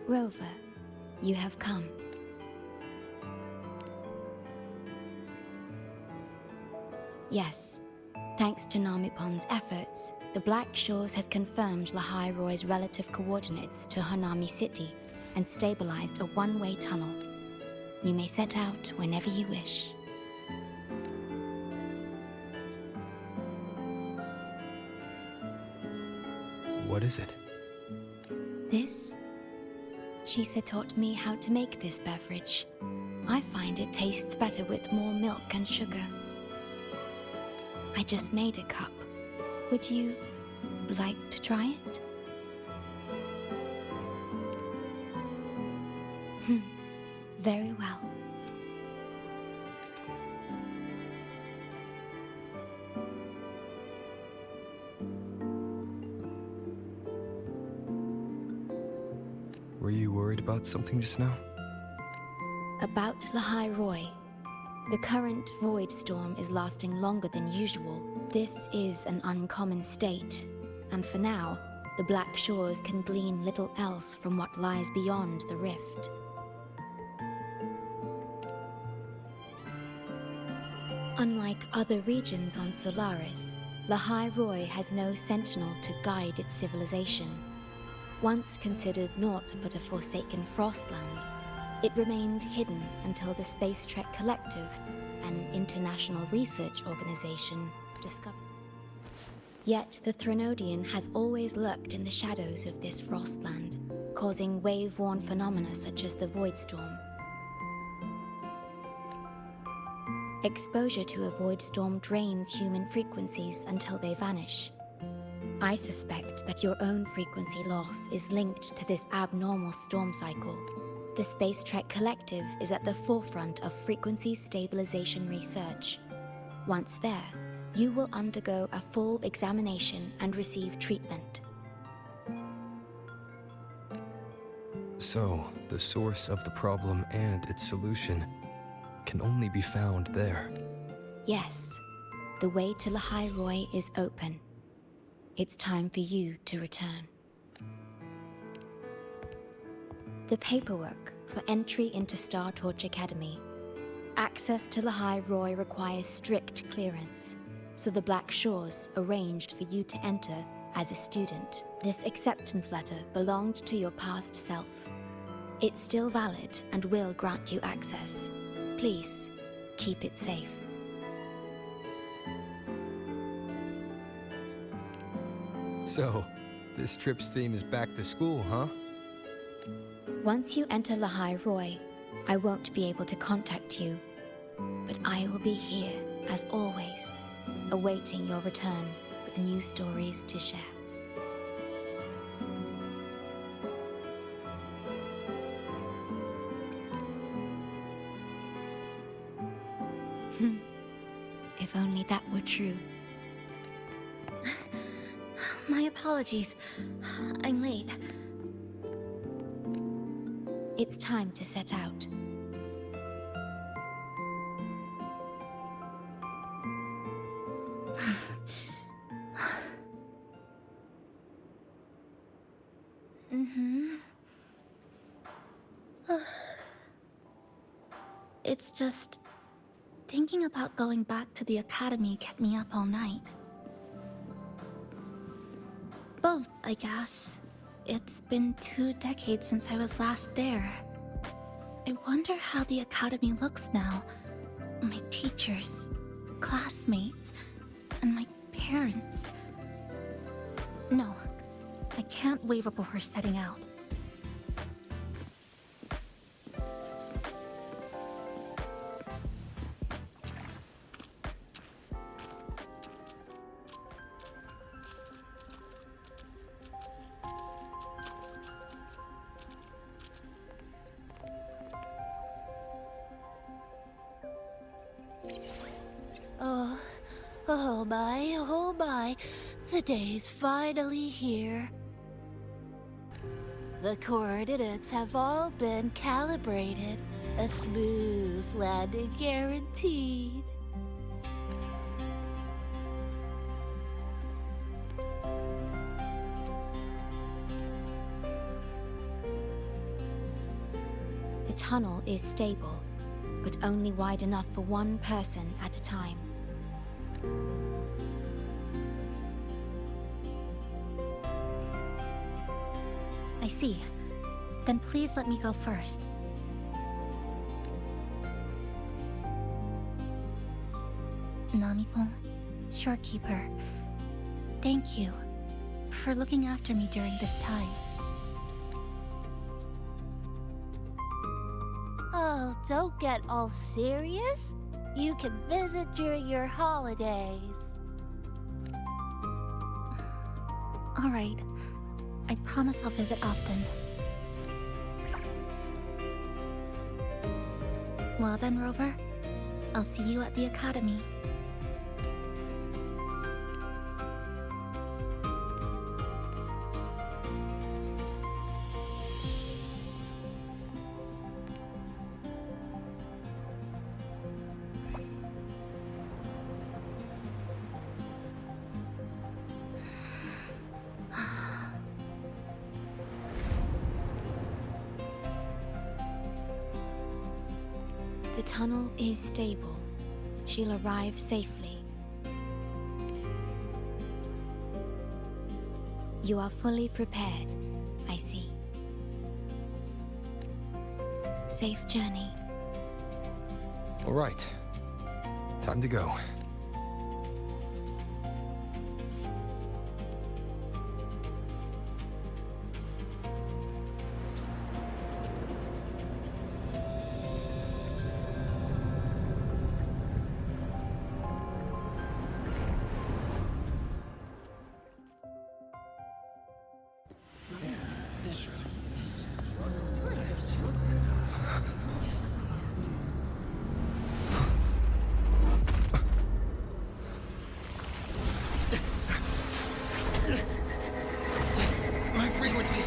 Rover, you have come. Yes, thanks to Namipon's efforts, the Black Shores has confirmed lahai-roi's relative coordinates to Honami City and stabilized a one-way tunnel. You may set out whenever you wish. What is it? This? Shisa taught me how to make this beverage. I find it tastes better with more milk and sugar. I just made a cup. Would you like to try it? Very well. Were you worried about something just now? About lahai-roi. The current void storm is lasting longer than usual. This is an uncommon state, and for now, the Black Shores can glean little else from what lies beyond the rift. Unlike other regions on Solaris, lahai-roi has no sentinel to guide its civilization. Once considered naught but a forsaken Frostland, it remained hidden until the Space Trek Collective, an international research organization, discovered. Yet the Threnodian has always lurked in the shadows of this Frostland, causing wave-worn phenomena such as the Void Storm. Exposure to a void storm drains human frequencies until they vanish. I suspect that your own frequency loss is linked to this abnormal storm cycle. The Space Trek Collective is at the forefront of frequency stabilization research. Once there, you will undergo a full examination and receive treatment. So, the source of the problem and its solution can only be found there. Yes, the way to lahai-roi is open. It's time for you to return. The paperwork for entry into Star Torch Academy. Access to lahai-roi requires strict clearance, so the Black Shores arranged for you to enter as a student. This acceptance letter belonged to your past self. It's still valid and will grant you access. Please, keep it safe. So, this trip's theme is back to school, huh? Once you enter lahai-roi, I won't be able to contact you, but I will be here, as always, awaiting your return with new stories to share. If only that were true. My apologies. I'm late. It's time to set out. It's just... thinking about going back to the academy kept me up all night. Both, I guess. It's been 2 decades since I was last there. I wonder how the academy looks now. My teachers, classmates, and my parents. No, I can't waver before setting out. Oh my, the day's finally here. The coordinates have all been calibrated. A smooth landing guaranteed. tunnel is stable, but only wide enough for one person at a time. I see. Then please let me go first. Namipon, Shorekeeper, thank you for looking after me during this time. Oh, don't get all serious. You can visit during your holidays. All right. I promise I'll visit often. Well then, Rover. I'll see you at the academy. The tunnel is stable. She'll arrive safely. You are fully prepared, I see. Safe journey. All right. Time to go. My frequency!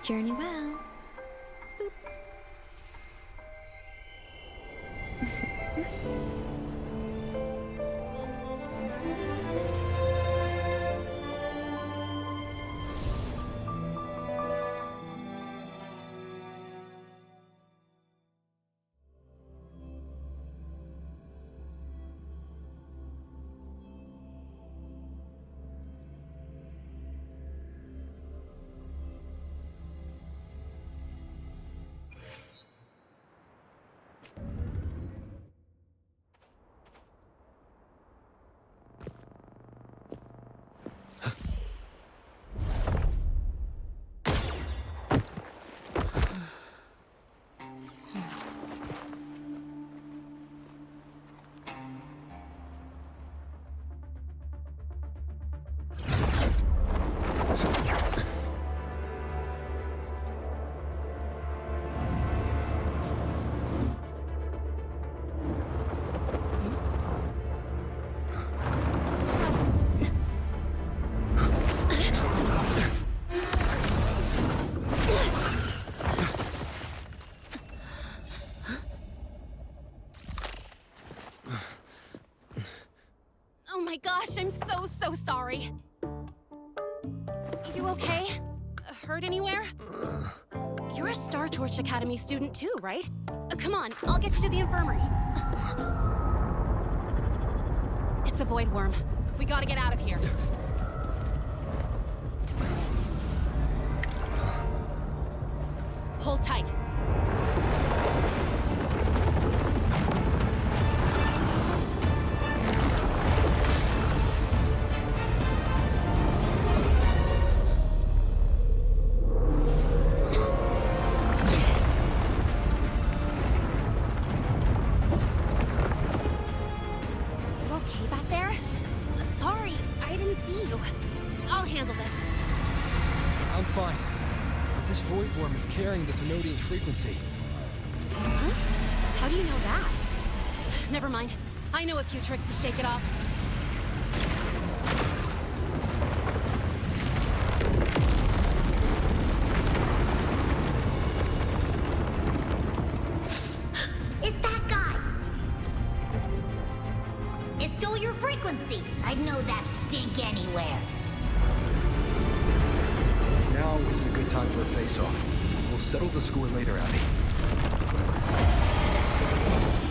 Journey well. Oh my gosh, I'm so sorry. You okay? Hurt anywhere? You're a Star Torch Academy student too, right? Come on, I'll get you to the infirmary. It's a void worm. We gotta get out of here. Hold tight. I'll handle this. I'm fine. But this void worm is carrying the Thermodian's frequency. Huh? How do you know that? Never mind. I know a few tricks to shake it off. It's that guy! It stole your frequency! I'd know that stink anywhere. Now isn't a good time for a face-off. We'll settle the score later, Abby.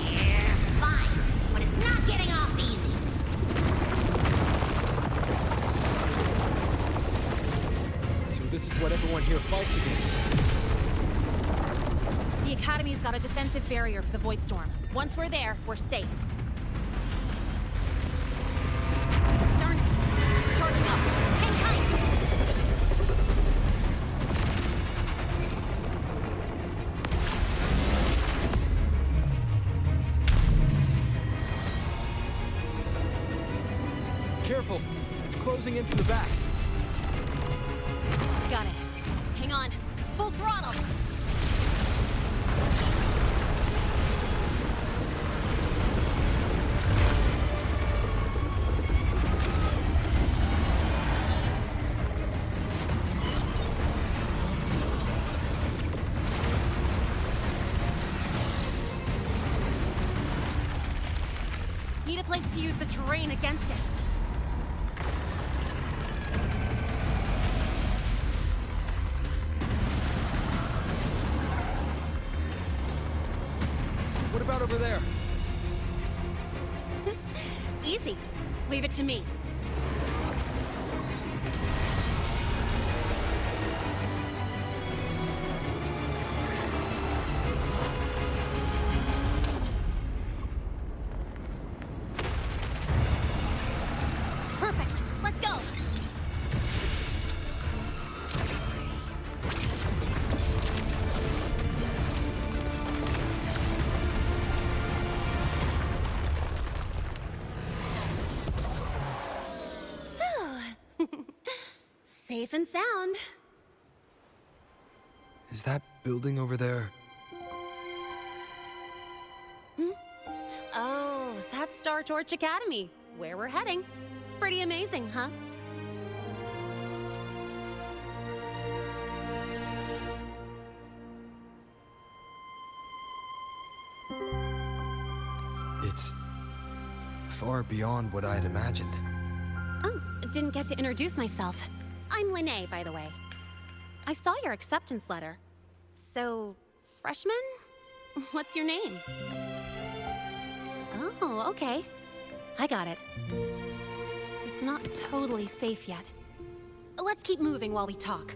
Yeah, fine. But it's not getting off easy. So this is what everyone here fights against. The Academy's got a defensive barrier for the Void Storm. Once we're there, we're safe. Darn it! It's charging up. Hang tight! Careful! It's closing in from the back. Got it. Hang on. Full throttle! Need a place to use the terrain against it. What about over there? Easy. Leave it to me. Perfect. Let's go. Safe and sound. Is that building over there? Oh, that's Star Torch Academy, where we're heading. Pretty amazing, huh? It's far beyond what I'd imagined. Oh, didn't get to introduce myself. I'm Lene, by the way. I saw your acceptance letter. So, freshman? What's your name? Oh, okay. I got it. It's not totally safe yet. Let's keep moving while we talk.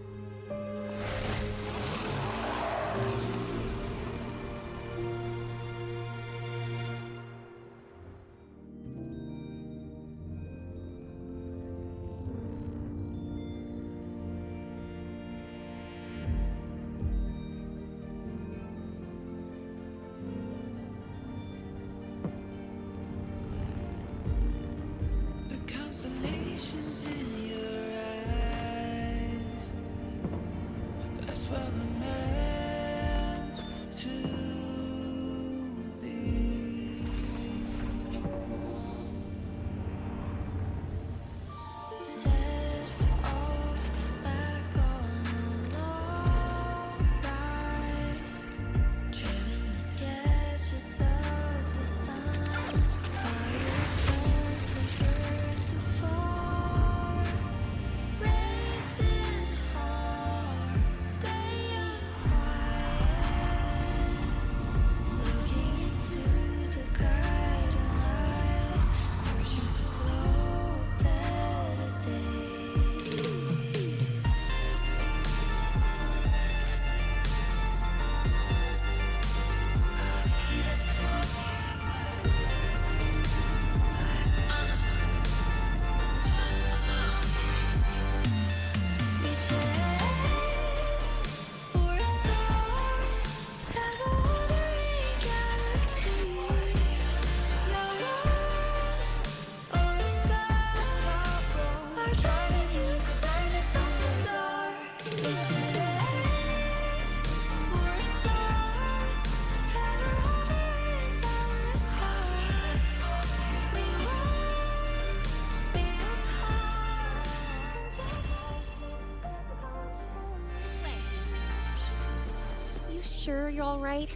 sure you're all right?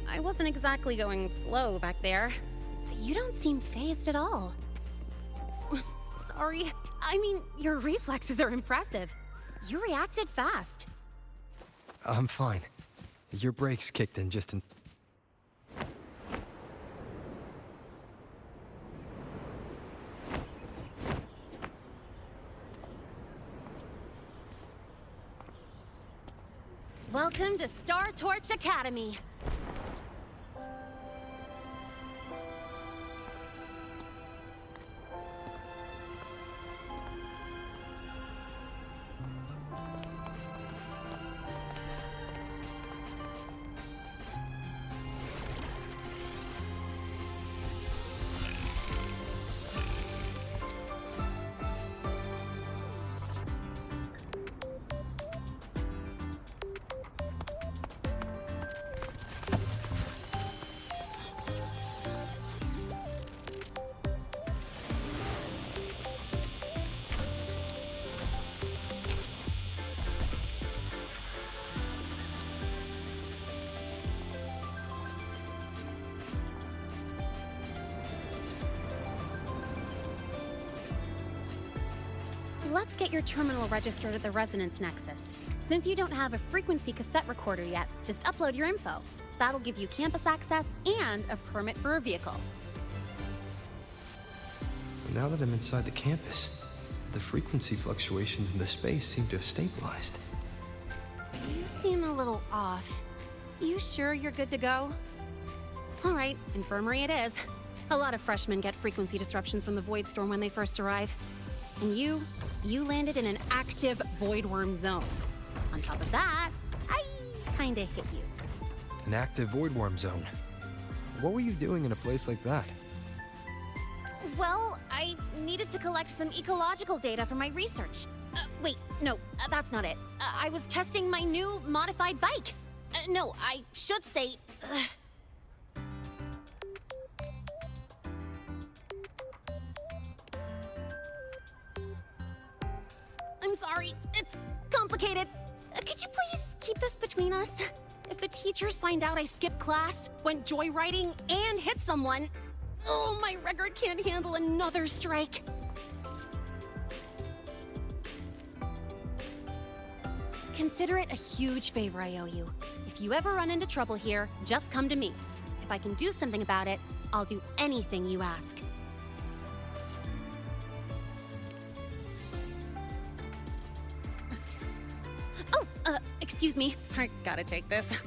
I wasn't exactly going slow back there. You don't seem phased at all. Sorry. I mean, your reflexes are impressive. You reacted fast. I'm fine. Your brakes kicked in just in... Welcome to Star Torch Academy. Let's get your terminal registered at the Resonance Nexus. Since you don't have a frequency cassette recorder yet, just upload your info. That'll give you campus access and a permit for a vehicle. Now that I'm inside the campus, the frequency fluctuations in the space seem to have stabilized. You seem a little off. You sure you're good to go? All right, infirmary it is. A lot of freshmen get frequency disruptions from the Void Storm when they first arrive. And you landed in an active Void Worm zone. On top of that, I kinda hit you. An active void worm zone. What were you doing in a place like that? Well, I needed to collect some ecological data for my research. Wait, no, that's not it. I was testing my new modified bike. No, I should say... I'm sorry, it's complicated. Could you please keep this between us? If the teachers find out I skipped class, went joyriding, and hit someone, oh, my record can't handle another strike. Consider it a huge favor I owe you. If you ever run into trouble here, just come to me. If I can do something about it, I'll do anything you ask. Excuse me. I gotta take this.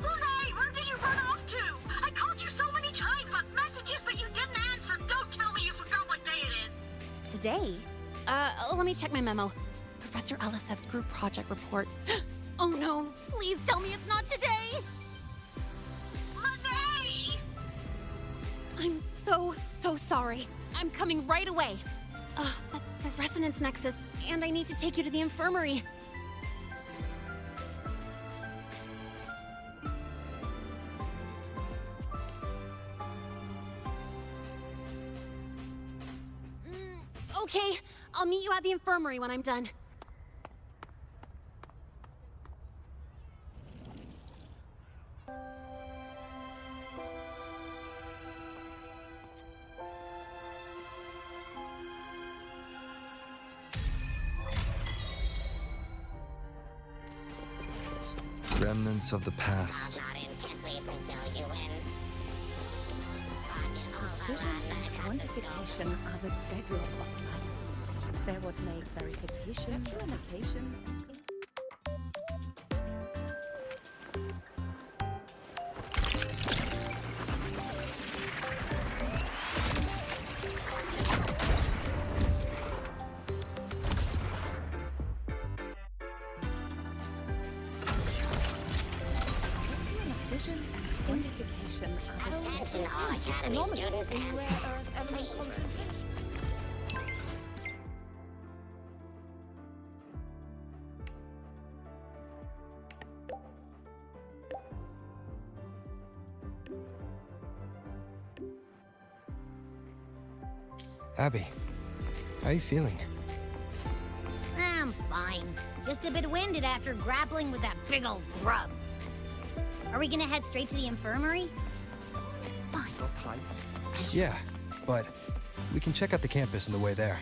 Lahai, where did you run off to? I called you so many times, left messages, but you didn't answer. Don't tell me you forgot what day it is. Today? Let me check my memo. Professor Alisev's group project report. Oh no, please tell me it's not today! Lahai! I'm so sorry. I'm coming right away. But the Resonance Nexus, and I need to take you to the infirmary. Okay, I'll meet you at the infirmary when I'm done. Remnants of the past. Precision and quantification are the bedrock of science. They're what make verification, implementation, Attention all Academy students and please. Abby, how are you feeling? fine. Just a bit winded after grappling with that big old grub. Are we gonna head straight to the infirmary? Fine. Yeah, but we can check out the campus on the way there.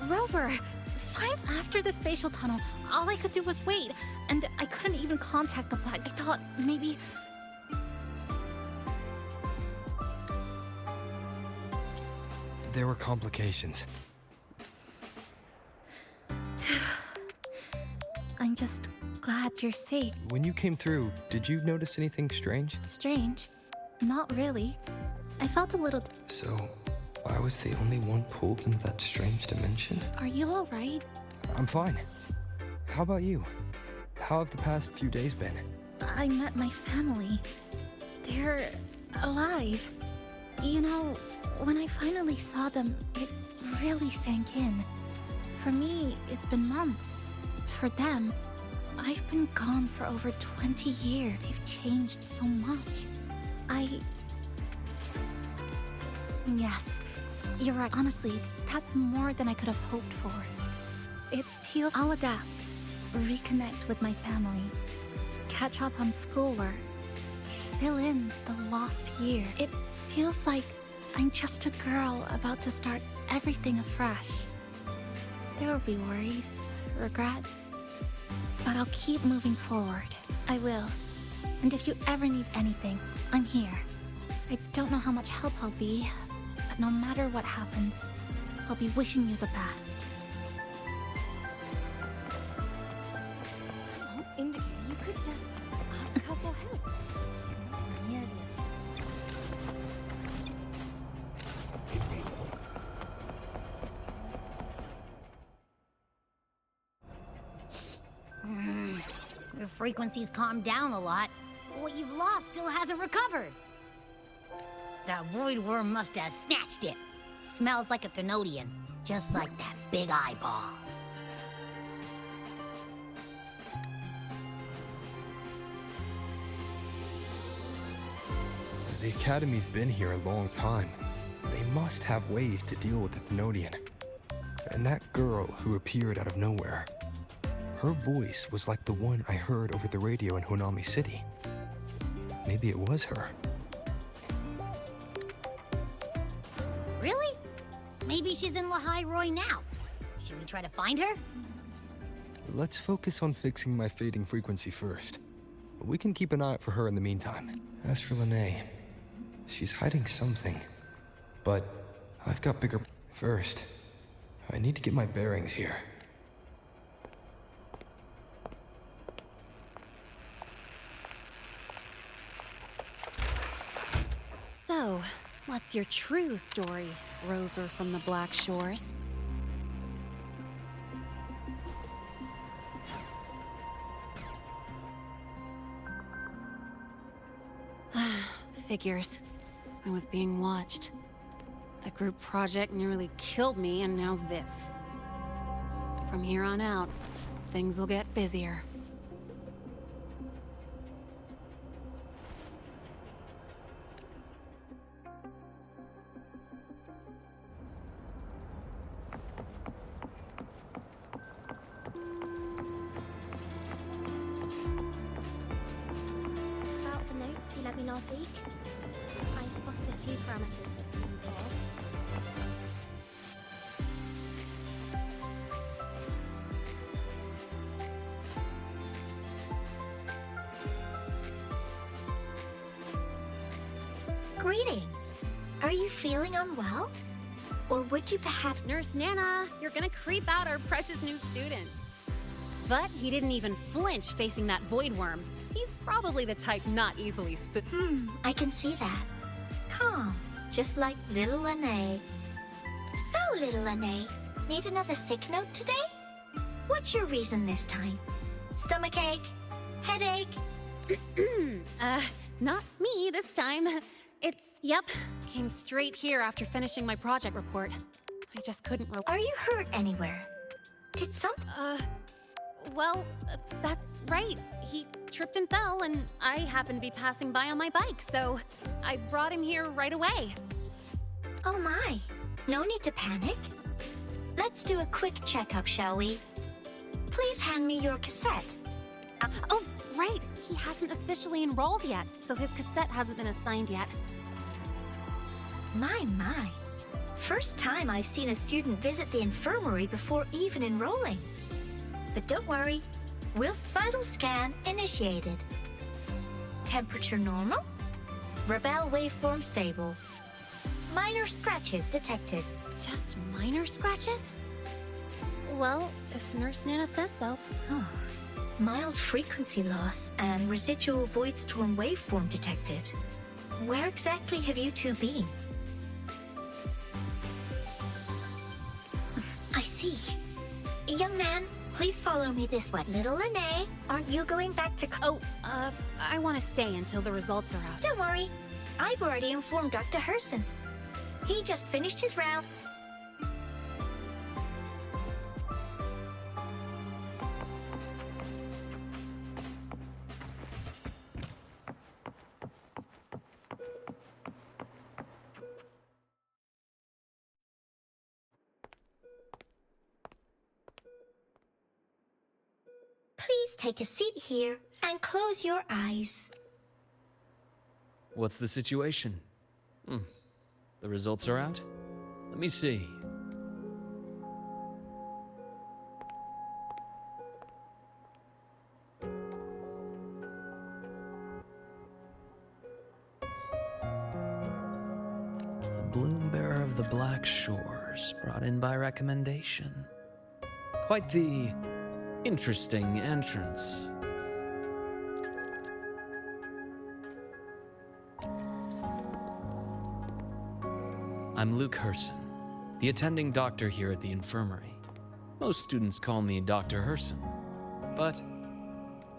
Rover, fine after the spatial tunnel. All I could do was wait, and I couldn't even contact the flag. I thought maybe... There were complications. I'm just glad you're safe. When you came through, did you notice anything strange? Strange? Not really. I felt a little... So, I was the only one pulled into that strange dimension? Are you alright? I'm fine. How about you? How have the past few days been? I met my family. They're alive. You know, when I finally saw them, it really sank in. For me, it's been months. For them, I've been gone for over 20 years. They've changed so much. Yes, you're right. Honestly, that's more than I could have hoped for. It feels... I'll adapt, reconnect with my family, catch up on schoolwork, fill in the lost year. It feels like I'm just a girl about to start everything afresh. There will be worries, regrets, but I'll keep moving forward. I will. And if you ever need anything, I'm here. I don't know how much help I'll be, but no matter what happens, I'll be wishing you the best. Indicating you could just ask her for help. She's not near Your frequency's calmed down a lot. What you've lost still hasn't recovered. That void worm must have snatched it. Smells like a Thenodian, just like that big eyeball. The Academy's been here a long time. They must have ways to deal with the Thenodian. And that girl who appeared out of nowhere, her voice was like the one I heard over the radio in Honami City. Maybe it was her. Really? Maybe she's in lahai-roi now. Should we try to find her? Let's focus on fixing my fading frequency first. We can keep an eye out for her in the meantime. As for Lene, she's hiding something. But I've got bigger... First, I need to get my bearings here. So, what's your true story, Rover from the Black Shores? Figures. I was being watched. The group project nearly killed me, and now this. From here on out, things will get busier. About the notes you lent me last week, I spotted a few parameters that seem off. Greetings. Are you feeling unwell? Or would you perhaps... Nurse Nana, you're gonna creep out our precious new student. But he didn't even flinch facing that void worm. He's probably the type not easily I can see that. Calm, just like little Lene. So, little Lene, need another sick note today? What's your reason this time? Stomachache? Headache? Not me this time. Yep, came straight here after finishing my project report. I just couldn't Are you hurt anywhere? Did that's right. He tripped and fell, and I happened to be passing by on my bike, so I brought him here right away. Oh my, no need to panic. Let's do a quick checkup, shall we? Please hand me your cassette. Oh, right! He hasn't officially enrolled yet, so his cassette hasn't been assigned yet. My. First time I've seen a student visit the infirmary before even enrolling. But don't worry, Will's vital scan initiated. Temperature normal. Rebel waveform stable. Minor scratches detected. Just minor scratches? Well, if Nurse Nana says so. Mild frequency loss and residual void storm waveform detected. Where exactly have you two been? I see. Young man, please follow me this way. Little Lene, aren't you going back to... I want to stay until the results are out. Don't worry. I've already informed Dr. Herson. He just finished his round. Please take a seat here and close your eyes. What's the situation? The results are out? Let me see. A bloom bearer of the Black Shores, brought in by recommendation. Quite the interesting entrance. I'm Luke Herson, the attending doctor here at the infirmary. Most students call me Dr. Herson, but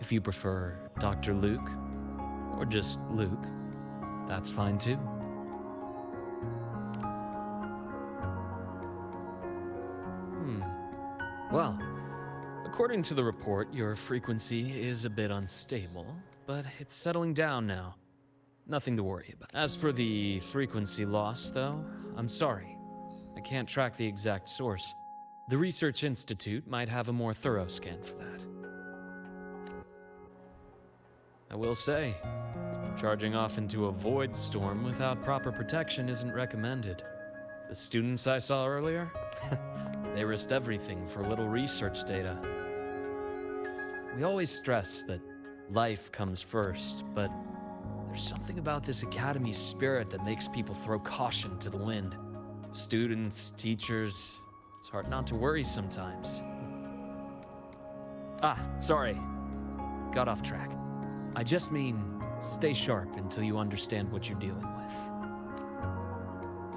if you prefer Dr. Luke, or just Luke, that's fine too. Well, according to the report, your frequency is a bit unstable, but it's settling down now. Nothing to worry about. As for the frequency loss, though, I'm sorry. I can't track the exact source. The Research Institute might have a more thorough scan for that. I will say, charging off into a void storm without proper protection isn't recommended. The students I saw earlier, they risked everything for a little research data. We always stress that life comes first, but there's something about this Academy's spirit that makes people throw caution to the wind. Students, teachers, it's hard not to worry sometimes. Sorry. Got off track. I just mean, stay sharp until you understand what you're dealing with.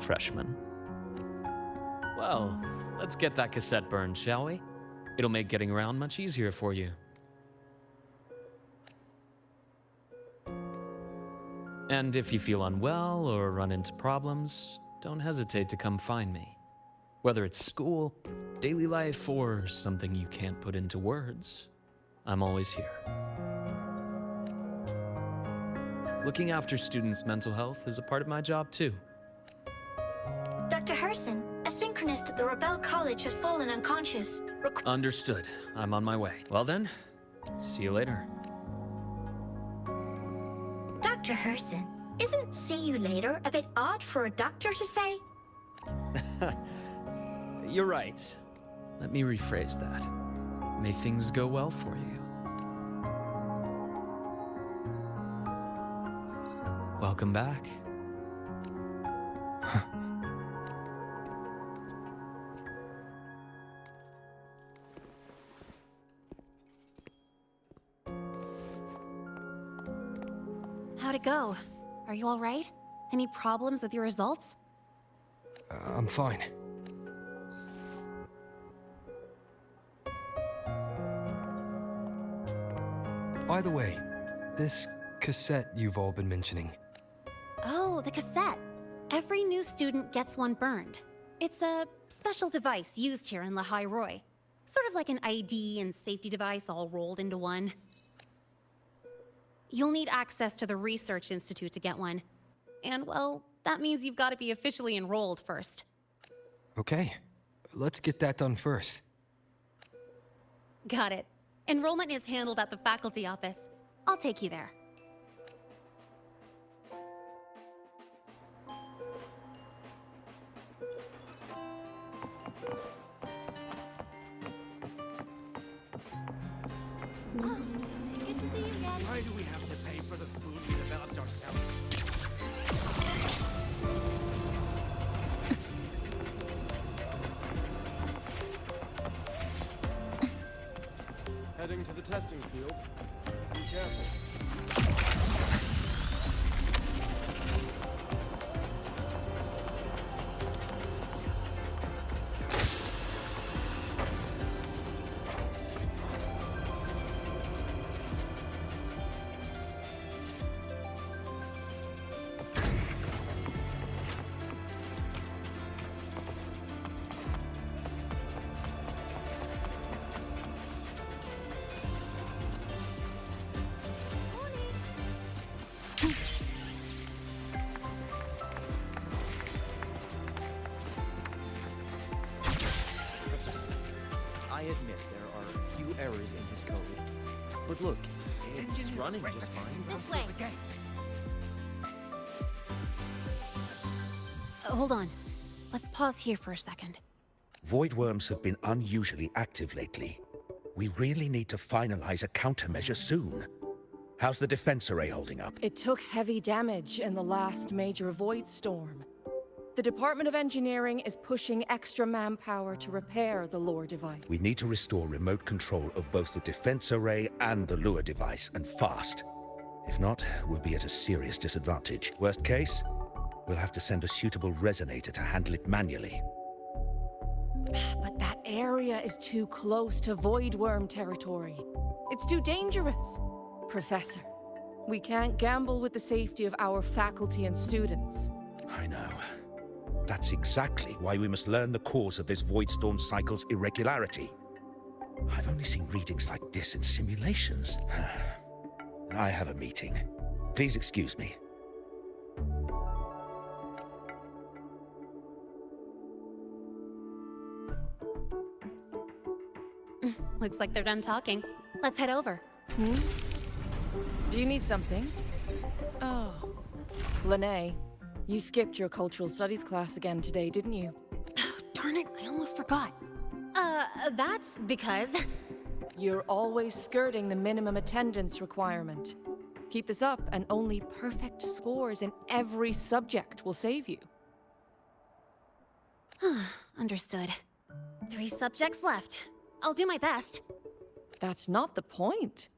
Freshman. Well, let's get that cassette burned, shall we? It'll make getting around much easier for you. And if you feel unwell or run into problems, don't hesitate to come find me. Whether it's school, daily life, or something you can't put into words, I'm always here. Looking after students' mental health is a part of my job too. Dr. Herson, a synchronist at the Rebel College has fallen unconscious. Understood. I'm on my way. Well then, see you later. Dr. Herson, isn't see you later a bit odd for a doctor to say? You're right. Let me rephrase that. May things go well for you. Welcome back. How'd it go? Are you all right? Any problems with your results? I'm fine. By the way, this cassette you've all been mentioning. Oh, the cassette. Every new student gets one burned. It's a special device used here in lahai-roi. Sort of like an ID and safety device all rolled into one. You'll need access to the Research Institute to get one. And, well, that means you've got to be officially enrolled first. Okay, let's get that done first. Got it. Enrollment is handled at the faculty office. I'll take you there. Good to see you again. Why do we have to pay for the food we developed ourselves? Heading to the testing field. Be careful. I admit there are a few errors in his code. But look, it's running just fine. This way. Hold on. Let's pause here for a second. Void worms have been unusually active lately. We really need to finalize a countermeasure soon. How's the defense array holding up? It took heavy damage in the last major void storm. The Department of Engineering is pushing extra manpower to repair the lure device. We need to restore remote control of both the defense array and the lure device, and fast. If not, we'll be at a serious disadvantage. Worst case, we'll have to send a suitable resonator to handle it manually. But that area is too close to void worm territory. It's too dangerous. Professor, we can't gamble with the safety of our faculty and students. I know. That's exactly why we must learn the cause of this void storm cycle's irregularity. I've only seen readings like this in simulations. I have a meeting. Please excuse me. Looks like they're done talking. Let's head over. Do you need something? Oh. Lene, you skipped your cultural studies class again today, didn't you? Darn it, I almost forgot. That's because... You're always skirting the minimum attendance requirement. Keep this up, and only perfect scores in every subject will save you. Understood. 3 subjects left. I'll do my best. That's not the point.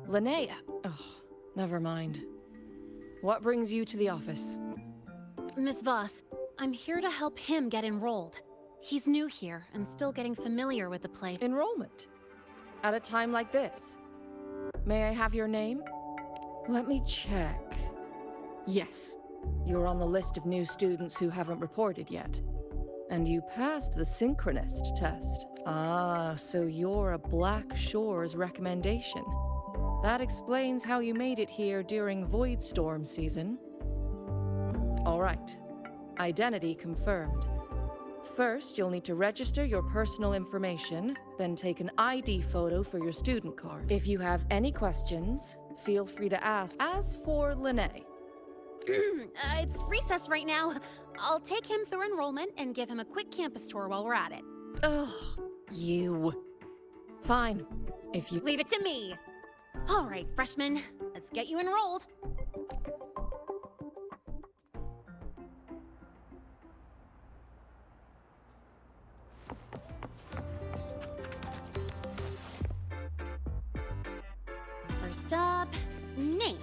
Linnea. Oh, never mind. What brings you to the office? Miss Voss, I'm here to help him get enrolled. He's new here and still getting familiar with the place. Enrollment? At a time like this? May I have your name? Let me check. Yes, you're on the list of new students who haven't reported yet. And you passed the synchronist test. Ah, so you're a Black Shores recommendation. That explains how you made it here during Void Storm season. All right. Identity confirmed. First, you'll need to register your personal information, then take an ID photo for your student card. If you have any questions, feel free to ask. As for Lene. It's recess right now. I'll take him through enrollment and give him a quick campus tour while we're at it. Ugh, you. Fine, if you... Leave it to me. All right, freshman, let's get you enrolled. First up, name.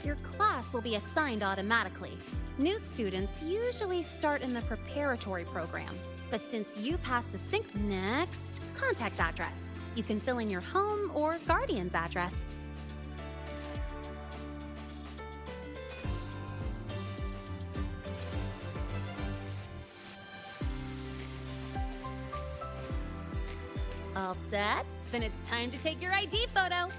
Your class will be assigned automatically. New students usually start in the preparatory program, but since you passed the sync, next, contact address. You can fill in your home or guardian's address. All set? Then it's time to take your ID photo.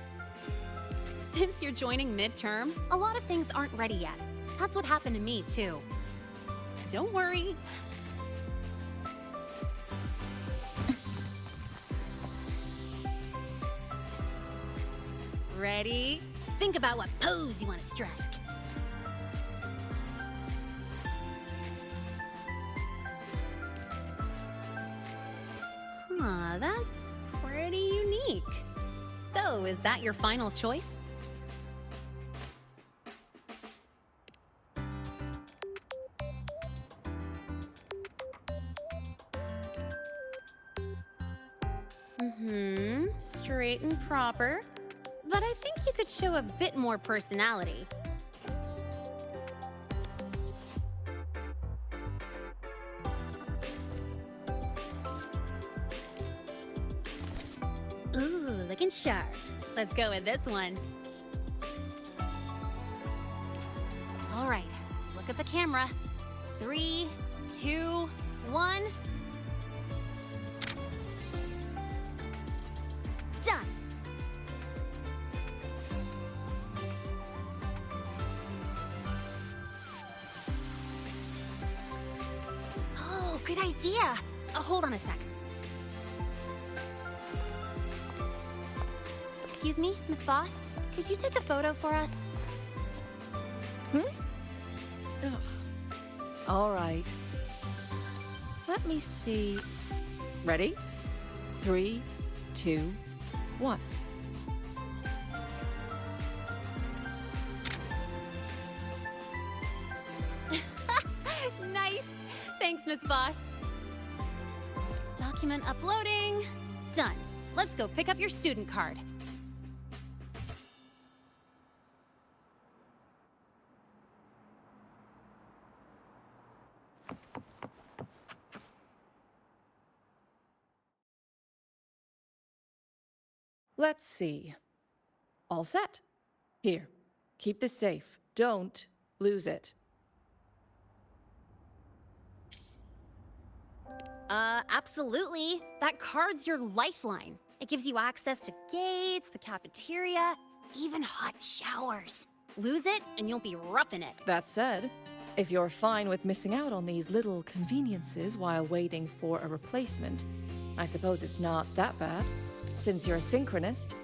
Since you're joining midterm, a lot of things aren't ready yet. That's what happened to me, too. Don't worry. Ready? Think about what pose you want to strike. Huh, that's pretty unique. So, is that your final choice? Straight and proper. But I think you could show a bit more personality. Ooh, looking sharp. Let's go with this one. All right, look at the camera. 3, 2, 1. Done. Oh, good idea. Hold on a sec. Excuse me, Miss Voss? Could you take a photo for us? Ugh. All right. Let me see. Ready? 3, 2, 1. Nice. Thanks, Miss Voss. Document uploading. Done. Let's go pick up your student card. Let's see. All set. Here, keep this safe. Don't lose it. Absolutely. That card's your lifeline. It gives you access to gates, the cafeteria, even hot showers. Lose it, and you'll be roughing it. That said, if you're fine with missing out on these little conveniences while waiting for a replacement, I suppose it's not that bad. Since you're a synchronist,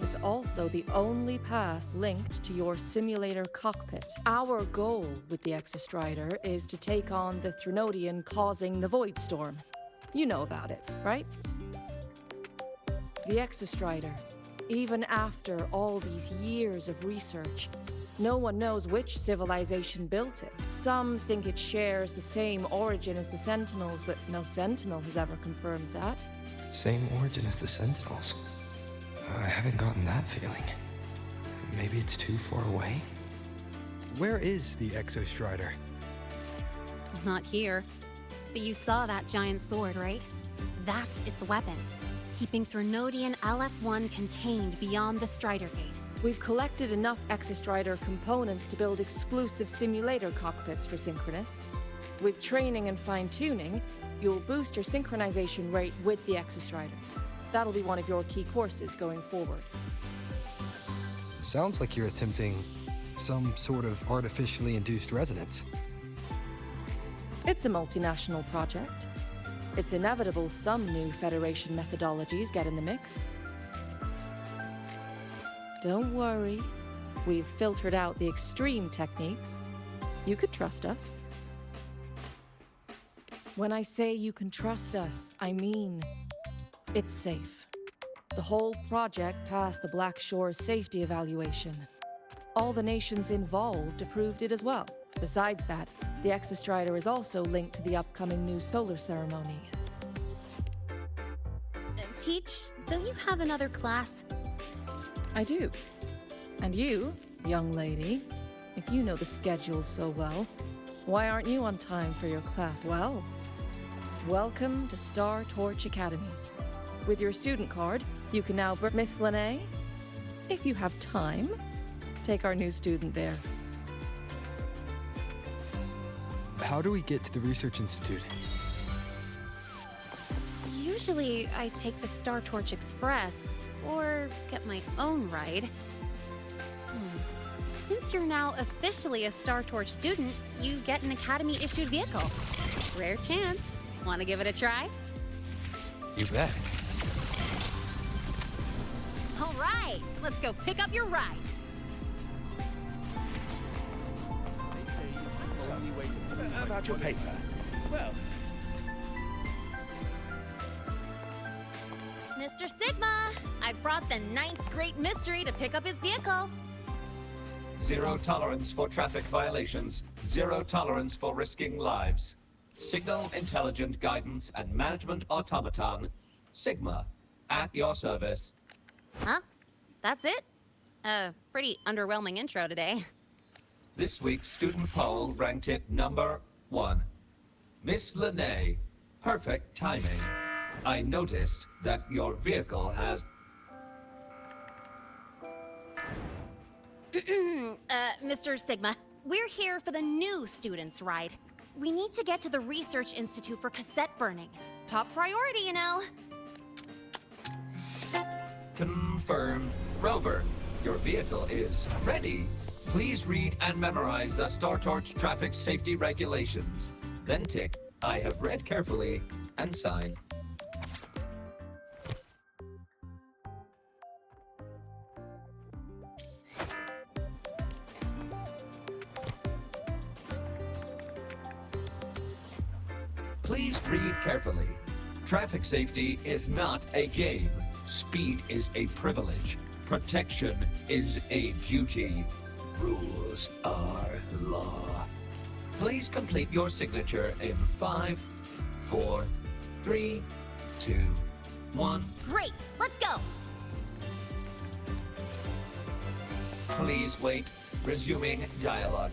it's also the only pass linked to your simulator cockpit. Our goal with the Exostrider is to take on the Threnodian causing the Void Storm. You know about it, right? The Exostrider, even after all these years of research, no one knows which civilization built it. Some think it shares the same origin as the Sentinels, but no Sentinel has ever confirmed that. Same origin as the Sentinels. I haven't gotten that feeling. Maybe it's too far away? Where is the Exostrider? Not here. But you saw that giant sword, right? That's its weapon, keeping Threnodian LF1 contained beyond the Strider Gate. We've collected enough Exostrider components to build exclusive simulator cockpits for synchronists. With training and fine-tuning, you'll boost your synchronization rate with the Exostrider. That'll be one of your key courses going forward. Sounds like you're attempting some sort of artificially induced resonance. It's a multinational project. It's inevitable some new Federation methodologies get in the mix. Don't worry. We've filtered out the extreme techniques. You could trust us. When I say you can trust us, I mean it's safe. The whole project passed the Black Shore's safety evaluation. All the nations involved approved it as well. Besides that, the Exostrider is also linked to the upcoming new solar ceremony. Teach, don't you have another class? I do. And you, young lady, if you know the schedule so well, why aren't you on time for your class? Well, welcome to Star Torch Academy. With your student card, you can now Miss Lene, if you have time, take our new student there. How do we get to the Research Institute? Usually, I take the Star Torch Express, or get my own ride. Since you're now officially a Star Torch student, you get an Academy-issued vehicle. Rare chance. Want to give it a try? You bet. All right, let's go pick up your ride. About your paper. Well, Mr. Sigma, I brought the 9th Great Mystery to pick up his vehicle. Zero tolerance for traffic violations. Zero tolerance for risking lives. Signal Intelligent Guidance and Management Automaton. Sigma. At your service. Huh? That's it? Pretty underwhelming intro today. This week's student poll ranked it number 1. Miss Lene, perfect timing. I noticed that your vehicle has... Mr. Sigma, we're here for the new students' ride. We need to get to the Research Institute for cassette burning. Top priority, you know. Confirmed. Rover, your vehicle is ready. Please read and memorize the Star Torch traffic safety regulations. Then tick, I have read carefully, and sign. Please read carefully. Traffic safety is not a game. Speed is a privilege. Protection is a duty. Rules are law. Please complete your signature in 5, 4, 3, 2, 1. Great, let's go. Please wait. Resuming dialogue.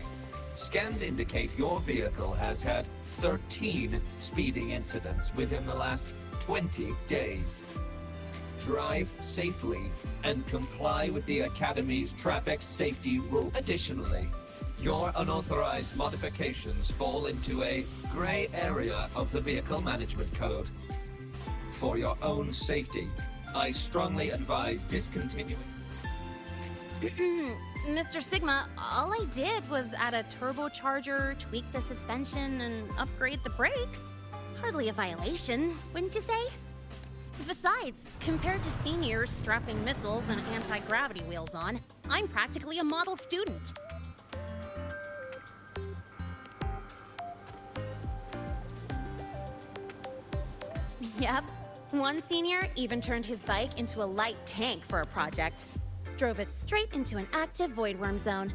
Scans indicate your vehicle has had 13 speeding incidents within the last 20 days. Drive safely and comply with the Academy's traffic safety rule. Additionally, your unauthorized modifications fall into a gray area of the Vehicle Management Code. For your own safety, I strongly advise discontinuing. Mr. Sigma, all I did was add a turbocharger, tweak the suspension, and upgrade the brakes. Hardly a violation, wouldn't you say? Besides, compared to seniors strapping missiles and anti-gravity wheels on, I'm practically a model student. Yep. One senior even turned his bike into a light tank for a project. Drove it straight into an active voidworm zone.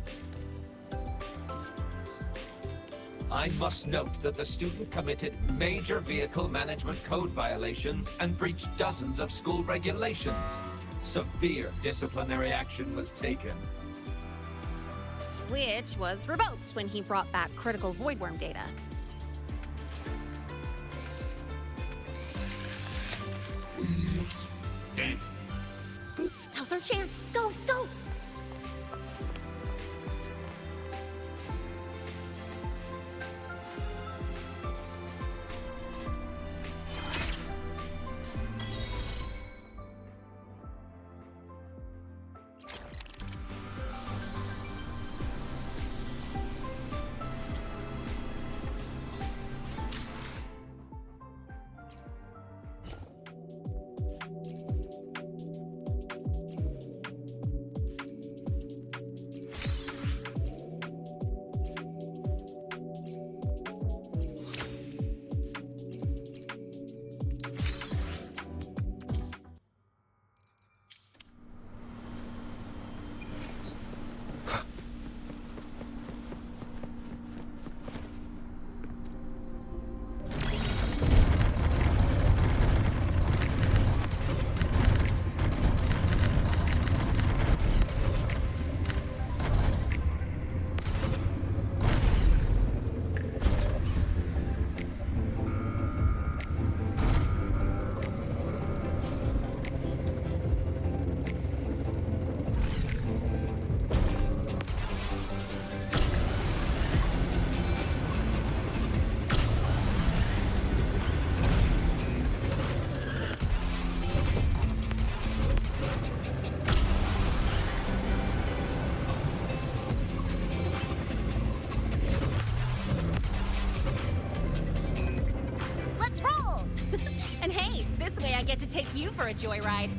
I must note that the student committed major vehicle management code violations and breached dozens of school regulations. Severe disciplinary action was taken. Which was revoked when he brought back critical voidworm data. Now's our chance! Go, go! take you for a joyride.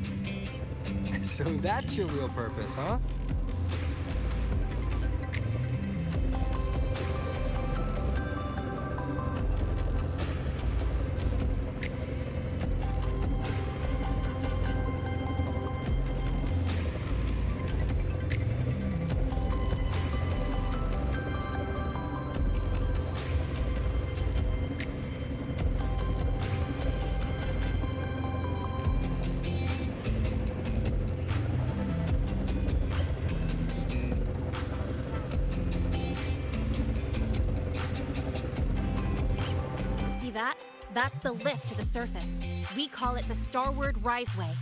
So that's your real purpose, huh? That? That's the lift to the surface. We call it the Starward Riseway.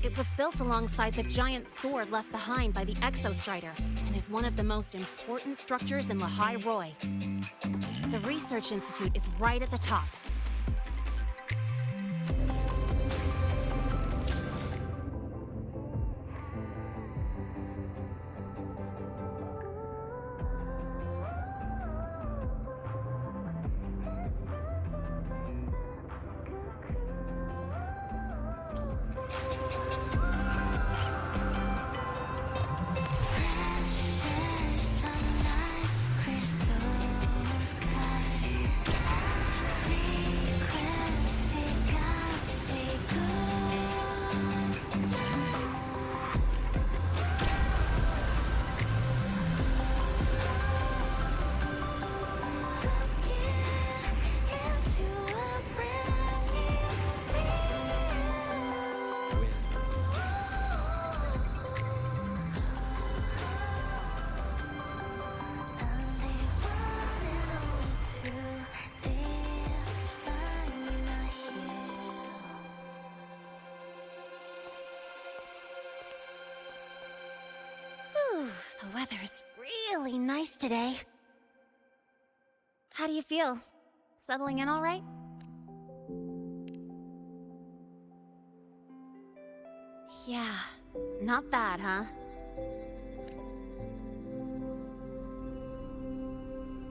It was built alongside the giant sword left behind by the Exostrider and is one of the most important structures in Lahai-roi. The Research Institute is right at the top. The weather's really nice today. How do you feel? Settling in all right? Yeah, not bad, huh?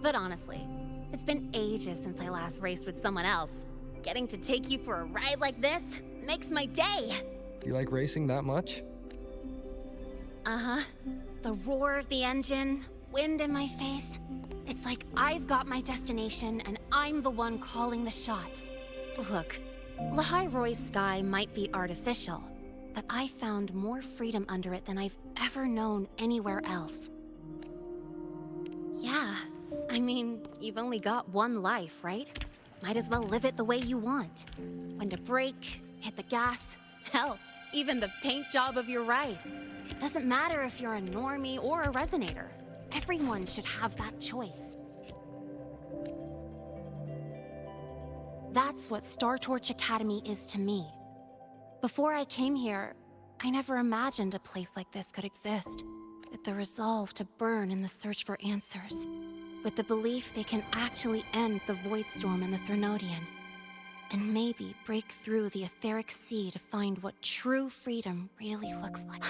But honestly, it's been ages since I last raced with someone else. Getting to take you for a ride like this makes my day. You like racing that much? Uh-huh. The roar of the engine, wind in my face. It's like I've got my destination and I'm the one calling the shots. Look, lahai-roi's sky might be artificial, but I found more freedom under it than I've ever known anywhere else. Yeah, I mean, you've only got one life, right? Might as well live it the way you want. When to brake, hit the gas, hell, even the paint job of your ride. It doesn't matter if you're a normie or a resonator. Everyone should have that choice. That's what Star Torch Academy is to me. Before I came here, I never imagined a place like this could exist. With the resolve to burn in the search for answers. With the belief they can actually end the Void Storm and the Threnodian. And maybe break through the etheric sea to find what true freedom really looks like.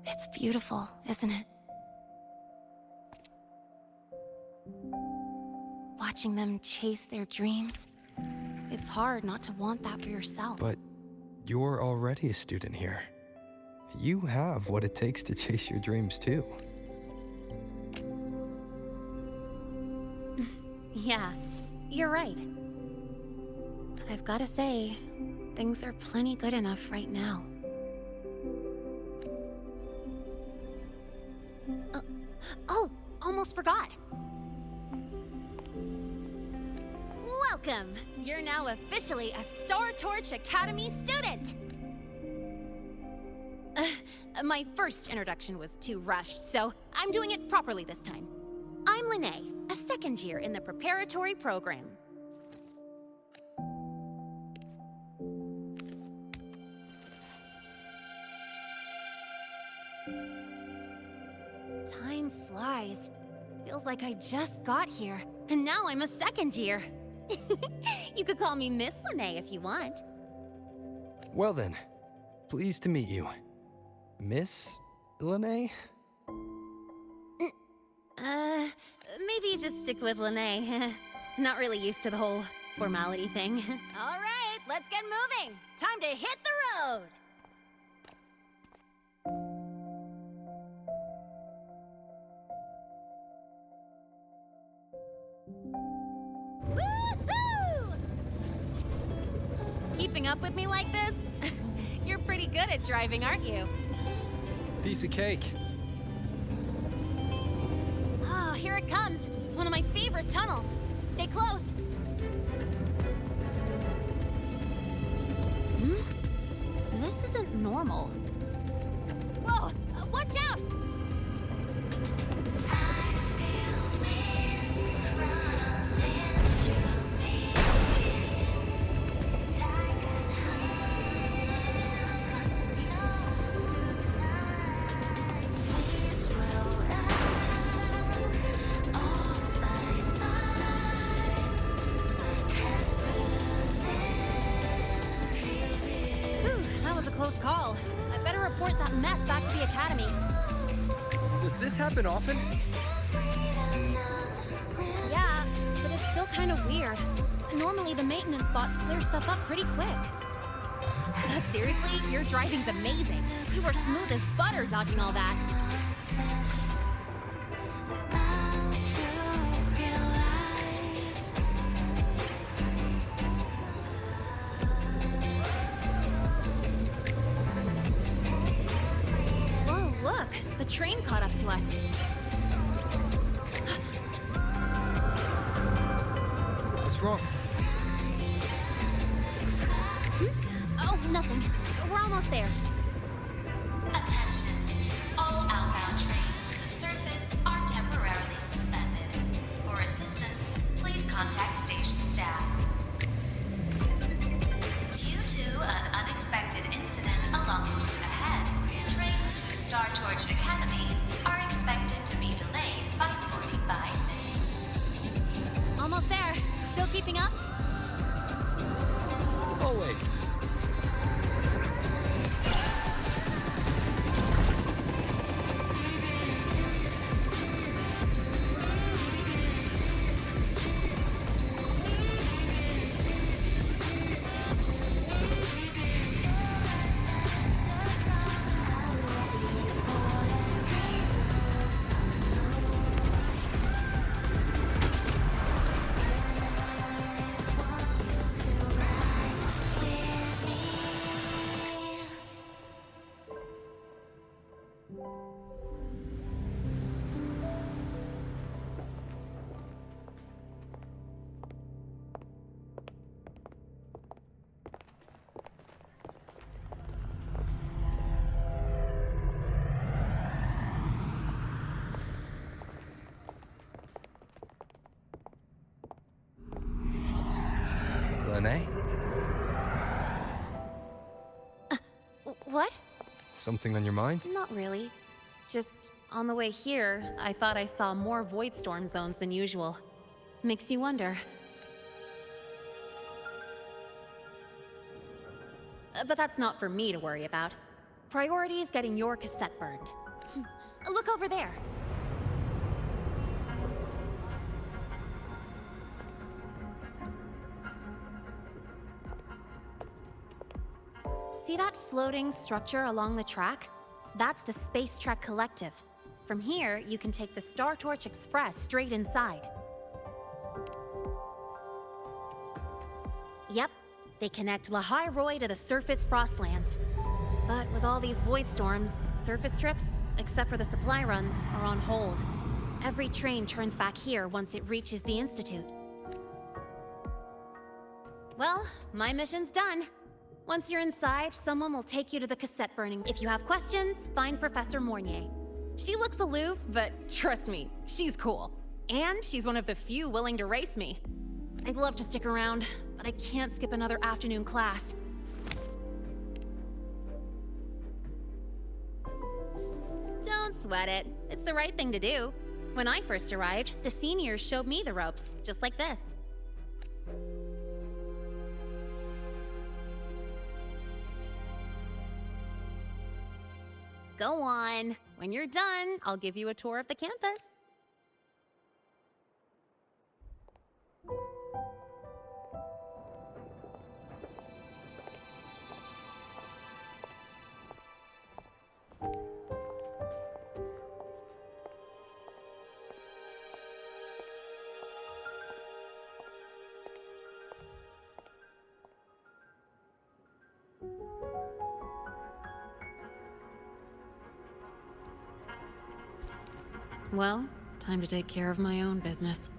It's beautiful, isn't it? Watching them chase their dreams. It's hard not to want that for yourself. But you're already a student here. You have what it takes to chase your dreams too. Yeah, you're right. But I've gotta say, things are plenty good enough right now. Oh, almost forgot. Welcome! You're now officially a Star Torch Academy student! My first introduction was too rushed, so I'm doing it properly this time. I'm Lene, a second year in the preparatory program. Time flies. Feels like I just got here, and now I'm a second year. You could call me Miss Lene if you want. Well then, pleased to meet you. Miss Lene? Maybe just stick with Lene. Not really used to the whole formality thing. All right, let's get moving! Time to hit the road! Woohoo! Keeping up with me like this? You're pretty good at driving, aren't you? Piece of cake. Oh, here it comes. One of my favorite tunnels. Stay close. This isn't normal. Whoa! Watch out! Close call. I better report that mess back to the academy. Does this happen often? Yeah, but it's still kind of weird. Normally the maintenance bots clear stuff up pretty quick. But seriously, your driving's amazing. You were smooth as butter dodging all that. The train caught up to us. What's wrong? Oh, nothing. We're almost there. Attention. All outbound trains to the surface are temporarily suspended. For assistance, please contact station staff. Due to an unexpected incident along the route ahead, trains to Star Torch Academy are expected to be delayed by 45 minutes. Almost there. Still keeping up? Always. Lene? What? Something on your mind? Not really. Just on the way here, I thought I saw more void storm zones than usual. Makes you wonder. But that's not for me to worry about. Priority is getting your cassette burned. Look over there. See that floating structure along the track? That's the Space Trek Collective. From here, you can take the Star Torch Express straight inside. Yep, they connect lahai-roi to the surface Frostlands. But with all these void storms, surface trips, except for the supply runs, are on hold. Every train turns back here once it reaches the Institute. Well, my mission's done. Once you're inside, someone will take you to the cassette burning. If you have questions, find Professor Mornier. She looks aloof, but trust me, she's cool. And she's one of the few willing to race me. I'd love to stick around, but I can't skip another afternoon class. Don't sweat it. It's the right thing to do. When I first arrived, the seniors showed me the ropes, just like this. Go on. When you're done, I'll give you a tour of the campus. Well, time to take care of my own business.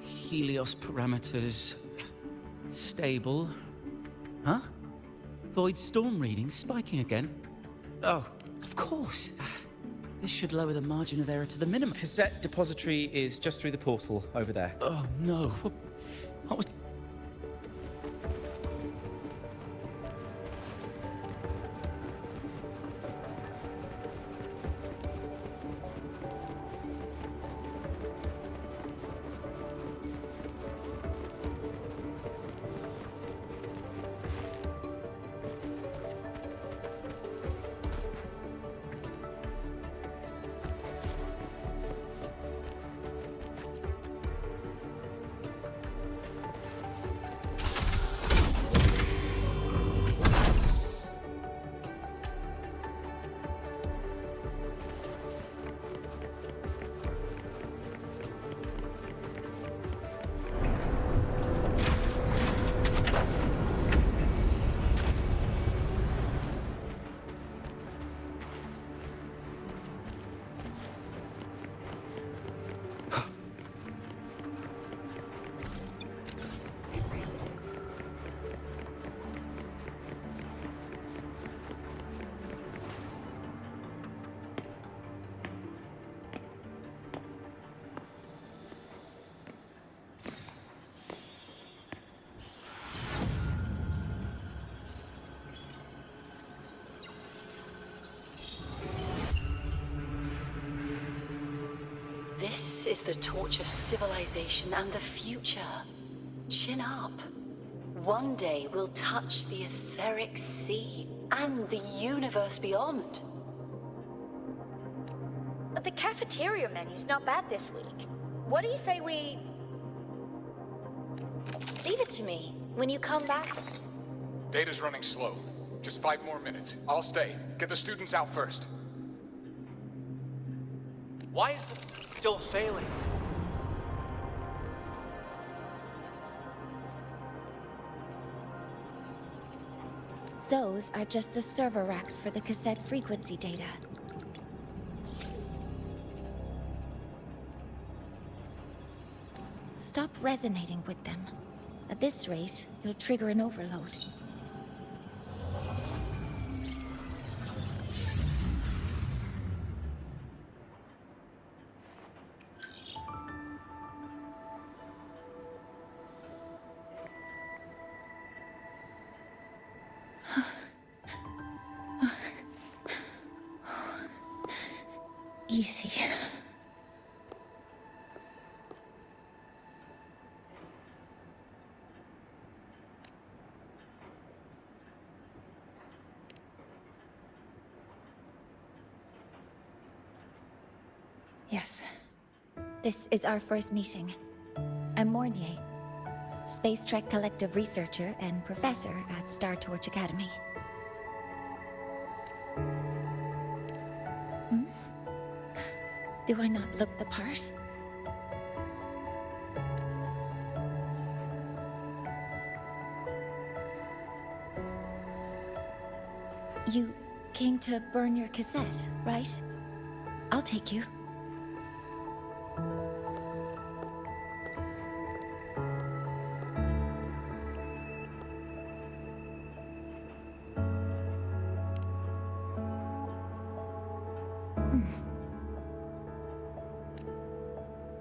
Helios parameters stable. Huh? Void storm reading spiking again? Oh, of course. This should lower the margin of error to the minimum. Cassette depository is just through the portal over there. Oh no. What was... This is the torch of civilization and the future. Chin up. One day we'll touch the etheric sea. and the universe beyond. The cafeteria menu's not bad this week. What do you say we... Leave it to me. When you come back... Data's running slow. Just 5 more minutes. I'll stay. Get the students out first. Why is the still failing? Those are just the server racks for the cassette frequency data. Stop resonating with them. At this rate, you'll trigger an overload. Easy. Yes. This is our first meeting. I'm Mornier, Space Trek Collective researcher and professor at Star Torch Academy. Do I not look the part? You came to burn your cassette, right? I'll take you.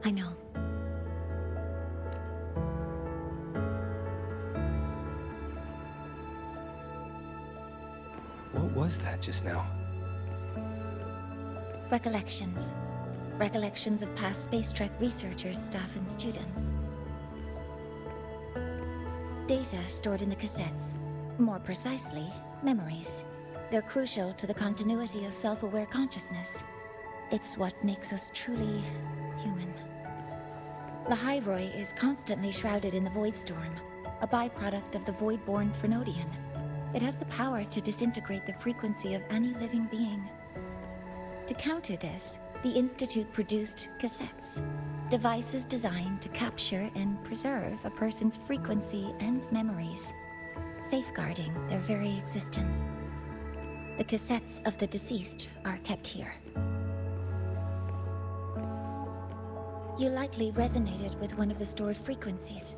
I know. What was that just now? Recollections. Recollections of past Space Trek researchers, staff, and students. Data stored in the cassettes. More precisely, memories. They're crucial to the continuity of self-aware consciousness. It's what makes us truly human. Lahai-roi is constantly shrouded in the Void Storm, a byproduct of the Void-born Thrunodian. It has the power to disintegrate the frequency of any living being. To counter this, the Institute produced cassettes, devices designed to capture and preserve a person's frequency and memories, safeguarding their very existence. The cassettes of the deceased are kept here. You likely resonated with one of the stored frequencies.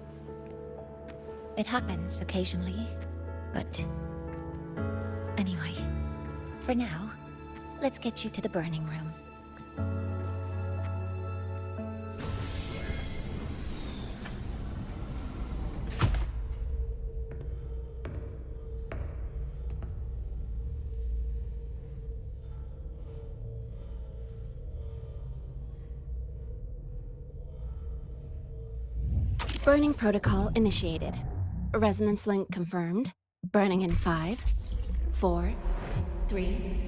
It happens occasionally, but... Anyway, for now, let's get you to the burning room. Burning protocol initiated. Resonance link confirmed. Burning in 5, 4, 3...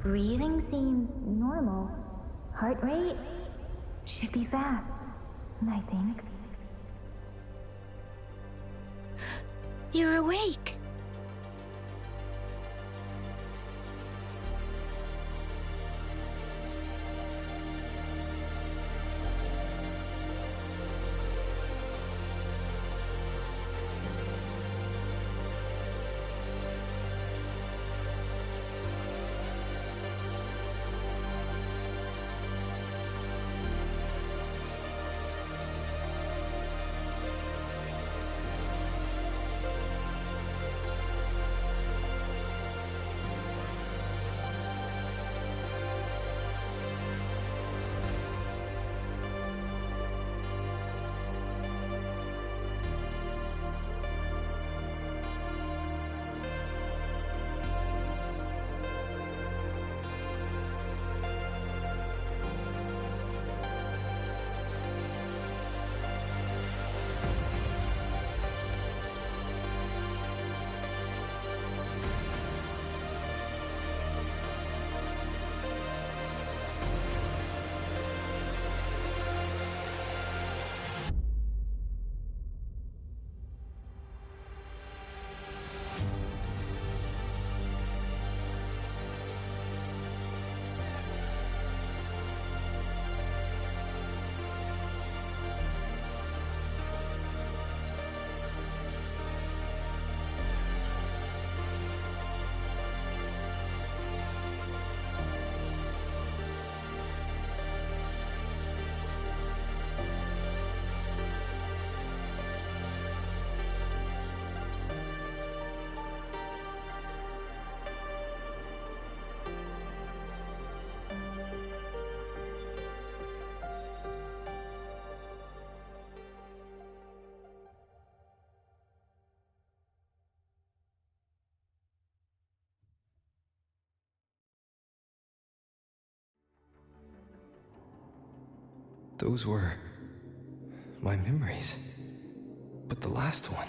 Breathing seems normal. Heart rate should be fast, I think. You're awake. Those were my memories. But the last one...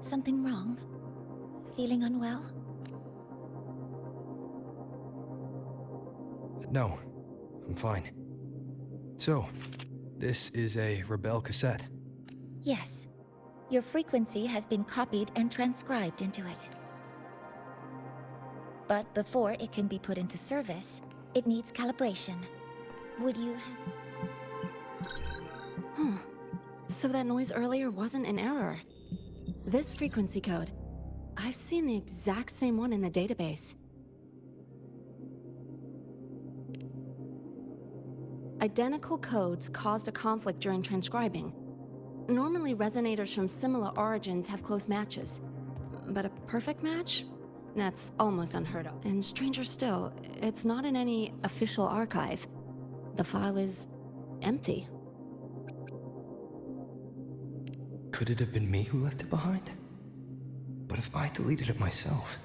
Something wrong? Feeling unwell? No, I'm fine. So, this is a Rebel cassette. Yes. Your frequency has been copied and transcribed into it. But before it can be put into service, it needs calibration. Would you... So that noise earlier wasn't an error. This frequency code, I've seen the exact same one in the database. Identical codes caused a conflict during transcribing. Normally, resonators from similar origins have close matches. But a perfect match? That's almost unheard of. And stranger still, it's not in any official archive. The file is empty. Could it have been me who left it behind? But if I deleted it myself,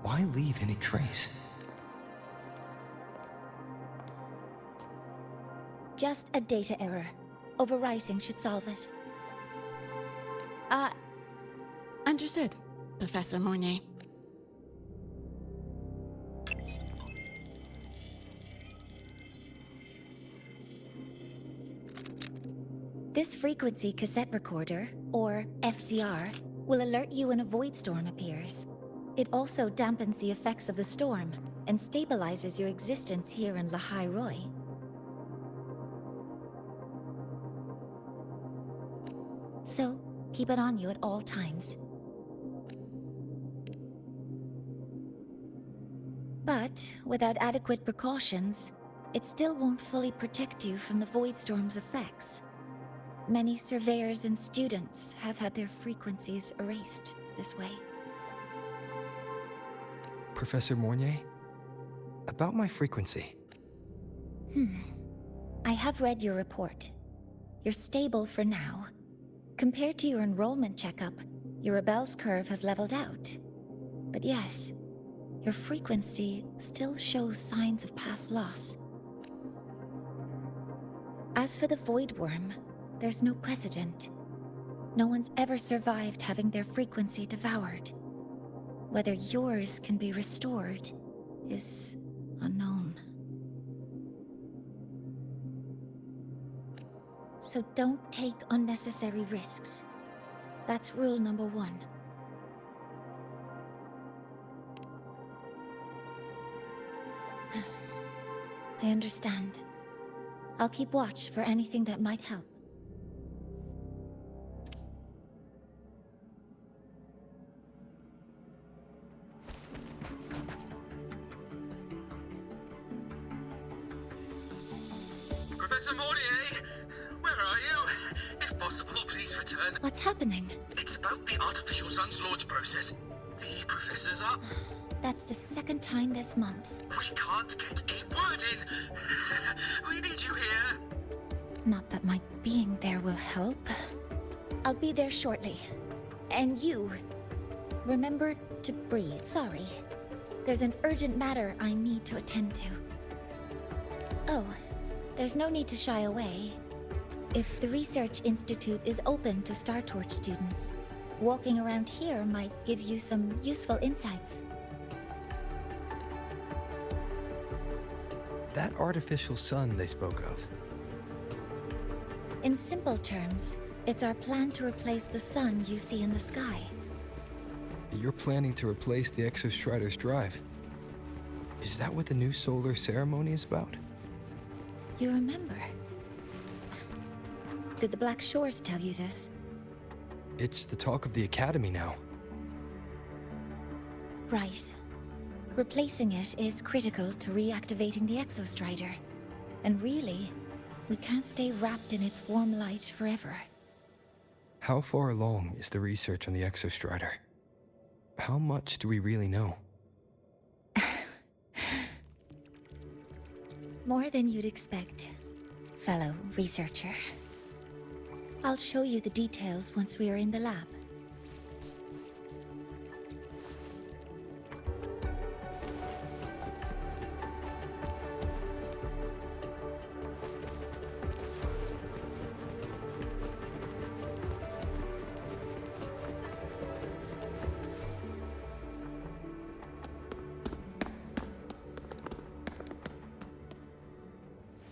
why leave any trace? Just a data error. Overwriting should solve it. Understood, Professor Mornay. This frequency cassette recorder, or FCR, will alert you when a void storm appears. It also dampens the effects of the storm and stabilizes your existence here in lahai-roi. So, keep it on you at all times. But, without adequate precautions, it still won't fully protect you from the void storm's effects. Many surveyors and students have had their frequencies erased this way. Professor Mornay? About my frequency. I have read your report. You're stable for now. Compared to your enrollment checkup, your rebel's curve has leveled out. But yes, your frequency still shows signs of past loss. As for the void worm, there's no precedent. No one's ever survived having their frequency devoured. Whether yours can be restored is unknown. So don't take unnecessary risks. That's rule number 1. I understand. I'll keep watch for anything that might help. Professor Mortier, where are you? If possible, please return. What's happening? It's about the artificial sun's launch process. The professor's up. That's the second time this month. We can't get a word in. We need you here. Not that my being there will help. I'll be there shortly. And you, remember to breathe. Sorry. There's an urgent matter I need to attend to. Oh, there's no need to shy away. If the Research Institute is open to Star Torch students, walking around here might give you some useful insights. That artificial sun they spoke of. In simple terms, it's our plan to replace the sun you see in the sky. You're planning to replace the Exostrider's drive. Is that what the new solar ceremony is about? You remember? Did the Black Shores tell you this? It's the talk of the Academy now. Right. Replacing it is critical to reactivating the Exostrider. And really, we can't stay wrapped in its warm light forever. How far along is the research on the Exostrider? How much do we really know? More than you'd expect, fellow researcher. I'll show you the details once we are in the lab.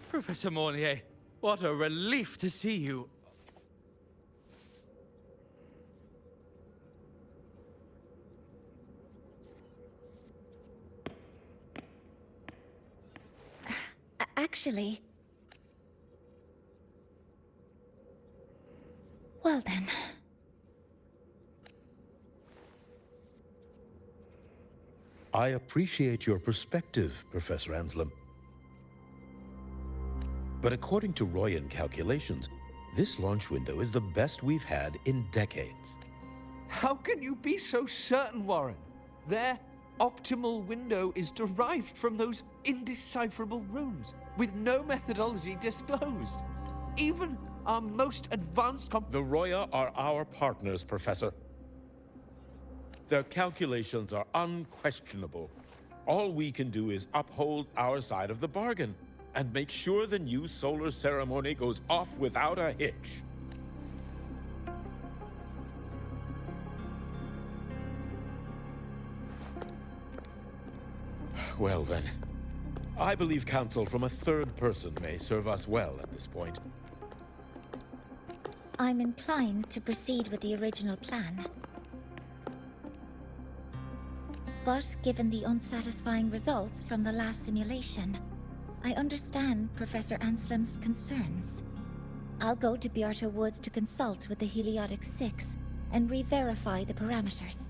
Professor Mornier, what a relief to see you. Actually... Well then... I appreciate your perspective, Professor Anselm. But according to Royan calculations, this launch window is the best we've had in decades. How can you be so certain, Warren? Their optimal window is derived from those indecipherable runes, with no methodology disclosed. Even our most advanced The Roya are our partners, Professor. Their calculations are unquestionable. All we can do is uphold our side of the bargain and make sure the new solar ceremony goes off without a hitch. Well then, I believe counsel from a third person may serve us well at this point. I'm inclined to proceed with the original plan. But given the unsatisfying results from the last simulation, I understand Professor Anselm's concerns. I'll go to Beata Woods to consult with the Heliotic Six and re-verify the parameters.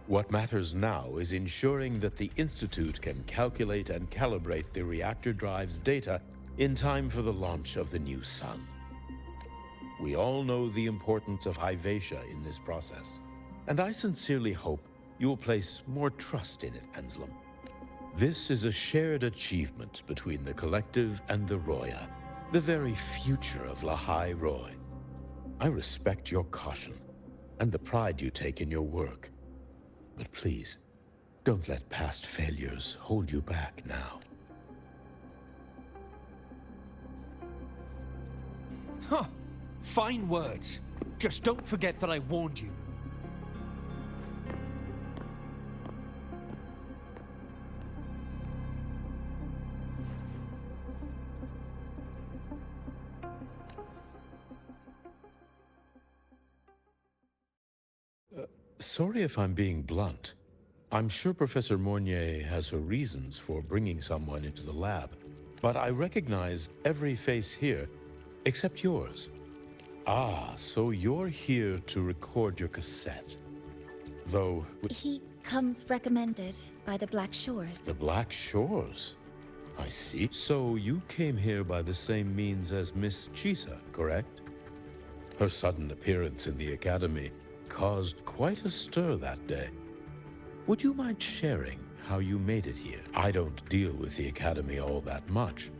What matters now is ensuring that the Institute can calculate and calibrate the reactor drive's data in time for the launch of the new sun. We all know the importance of Hyvatia in this process, and I sincerely hope you will place more trust in it, Anselm. This is a shared achievement between the Collective and the Roya, the very future of lahai-roi. I respect your caution and the pride you take in your work. But please, don't let past failures hold you back now. Huh. Fine words. Just don't forget that I warned you. Sorry if I'm being blunt. I'm sure Professor Mornier has her reasons for bringing someone into the lab, but I recognize every face here except yours. Ah, so you're here to record your cassette. Though... He comes recommended by the Black Shores. The Black Shores? I see. So you came here by the same means as Miss Chisa, correct? Her sudden appearance in the Academy caused quite a stir that day. Would you mind sharing how you made it here? I don't deal with the Academy all that much.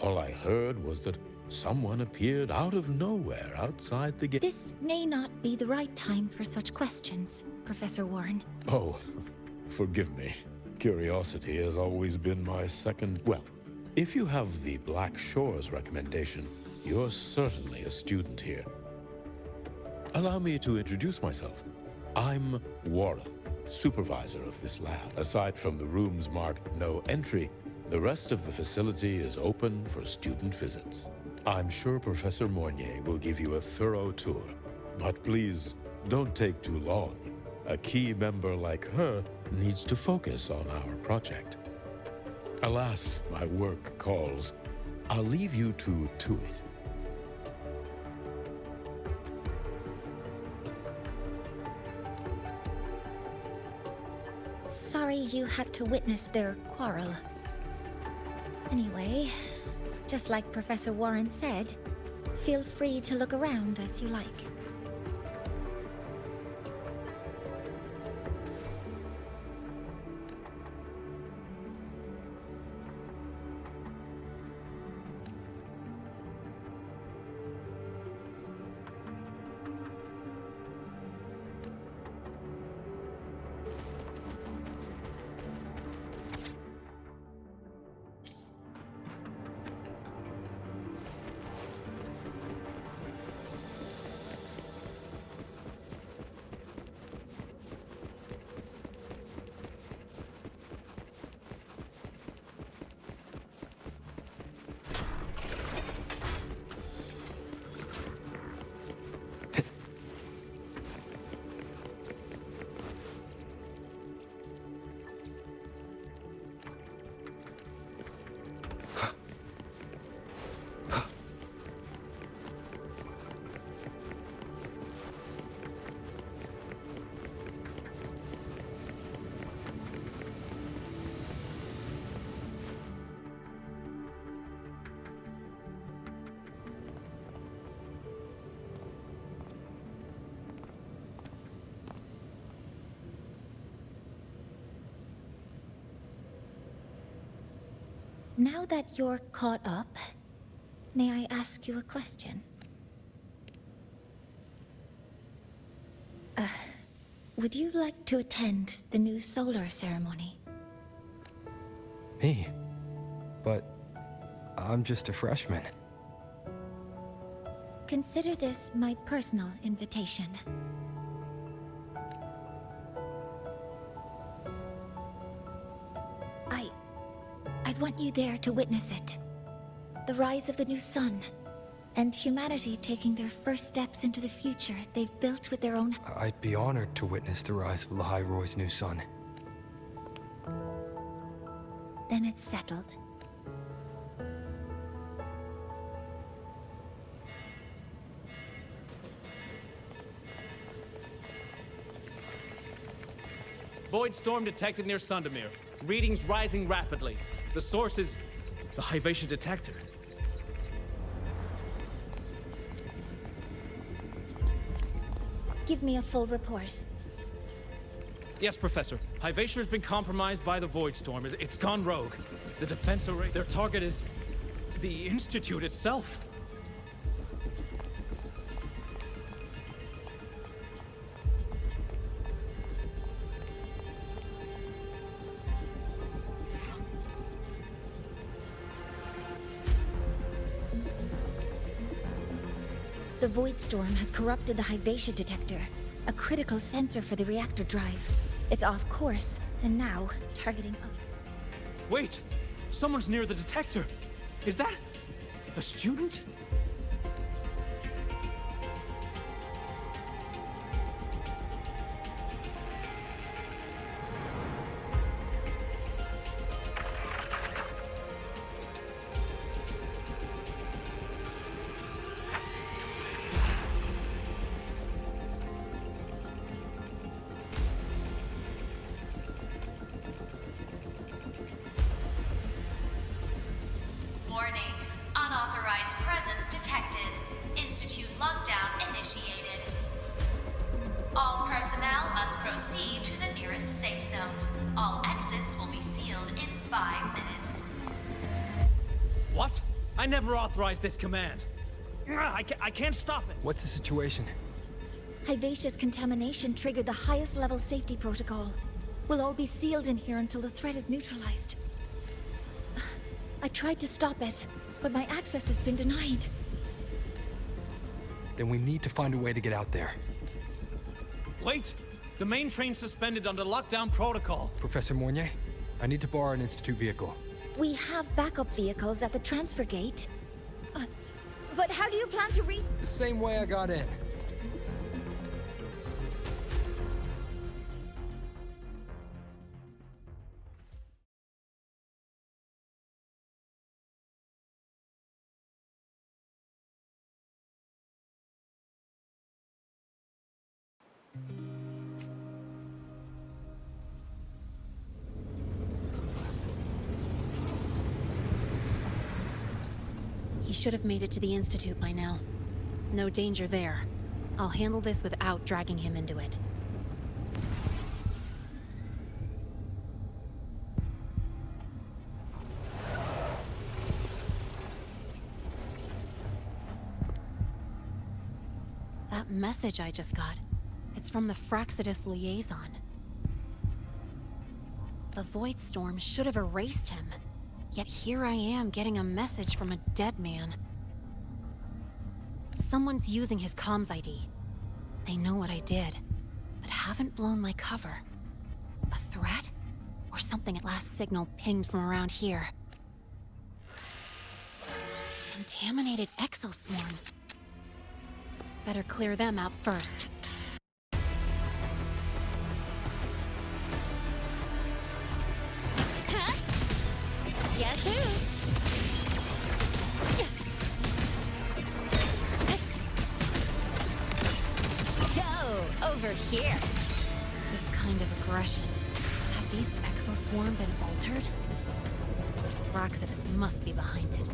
All I heard was that someone appeared out of nowhere outside the gate. This may not be the right time for such questions, Professor Warren. Oh, forgive me. Curiosity has always been my second... Well, if you have the Black Shores recommendation, you're certainly a student here. Allow me to introduce myself. I'm Warren, supervisor of this lab. Aside from the rooms marked no entry, the rest of the facility is open for student visits. I'm sure Professor Mornier will give you a thorough tour, but please don't take too long. A key member like her needs to focus on our project. Alas, my work calls. I'll leave you to it. Sorry you had to witness their quarrel. Anyway, just like Professor Warren said, feel free to look around as you like. Now that you're caught up, may I ask you a question? Would you like to attend the new solar ceremony? Me? But I'm just a freshman. Consider this my personal invitation. I'd want you there to witness it. The rise of the new sun, and humanity taking their first steps into the future they've built with their own... I'd be honored to witness the rise of lahai-roi's new sun. Then it's settled. Void storm detected near Sundermere. Readings rising rapidly. The source is the Hivatia detector. Give me a full report. Yes, Professor. Hivatia has been compromised by the Void Storm. It's gone rogue. The defense array, their target is the Institute itself. The Void Storm has corrupted the Hivatia detector, a critical sensor for the reactor drive. It's off course, and now targeting... Wait! Someone's near the detector! Is that a student? Warning. Unauthorized presence detected. Institute lockdown initiated. All personnel must proceed to the nearest safe zone. All exits will be sealed in 5 minutes. What? I never authorized this command. I can't stop it. What's the situation? Hivatia's contamination triggered the highest level safety protocol. We'll all be sealed in here until the threat is neutralized. I tried to stop it, but my access has been denied. Then we need to find a way to get out there. Wait! The main train's suspended under lockdown protocol. Professor Mornier, I need to borrow an Institute vehicle. We have backup vehicles at the transfer gate. But how do you plan to reach... The same way I got in. He should have made it to the Institute by now. No danger there. I'll handle this without dragging him into it. That message I just got, it's from the Frostlands liaison. The Void Storm should have erased him. Yet here I am getting a message from a dead man. Someone's using his comms ID. They know what I did, but haven't blown my cover. A threat? Or something at last signal pinged from around here. Contaminated exoswarm. Better clear them out first. Guess who? Go over here. This kind of aggression. Have these exoswarm been altered? The Frostlands must be behind it.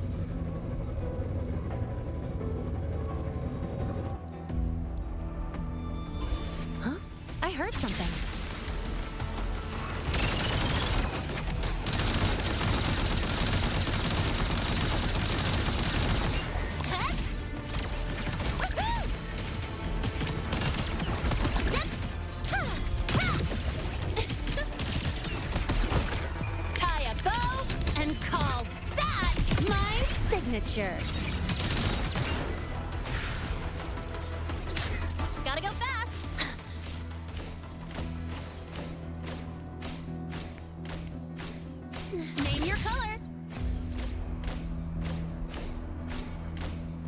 Huh? I heard something. signature. Gotta go fast! Name your color!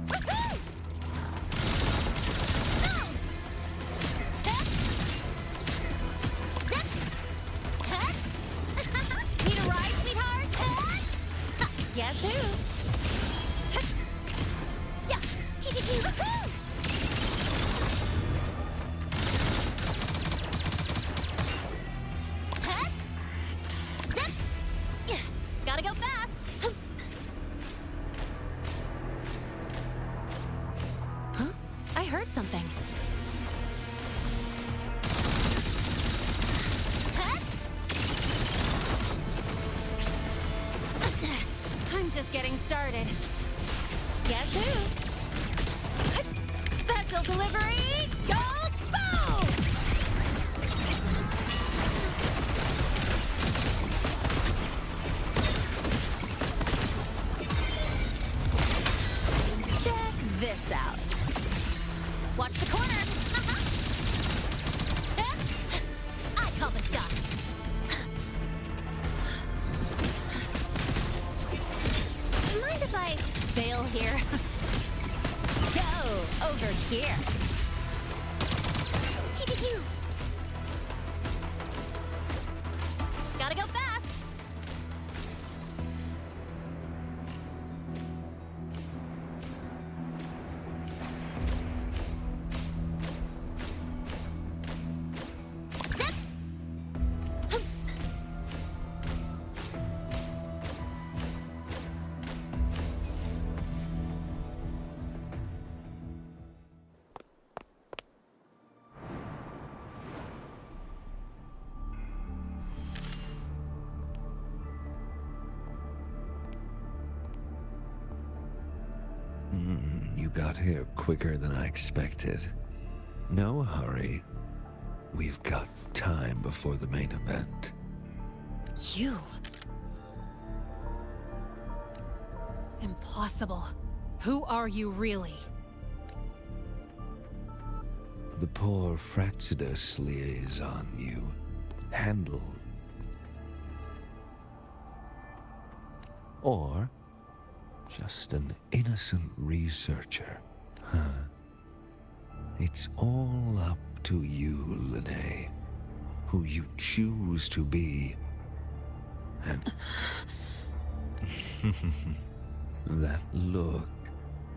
Woohoo! Go! Hup! Zip! Hup! Need a ride, sweetheart? Hup! Guess who? Hup! Yeah! Woohoo! Hup! Zip! Yeah, gotta go fast! Huh? I heard something. Hup! I'm just getting started. Guess who? Hup! Special delivery! Go boom! Check this out. Watch the corner. I call the shots. Mind if I bail here? Go over here. Pew-pew-pew. Gotta go fast. Zip! Hum. You got here quicker than I expected. No hurry. We've got time before the main event. You. Impossible. Who are you really? The poor Fraxidus liaison you handled. Or just an innocent researcher, huh? It's all up to you, Lene. Who you choose to be. And that look,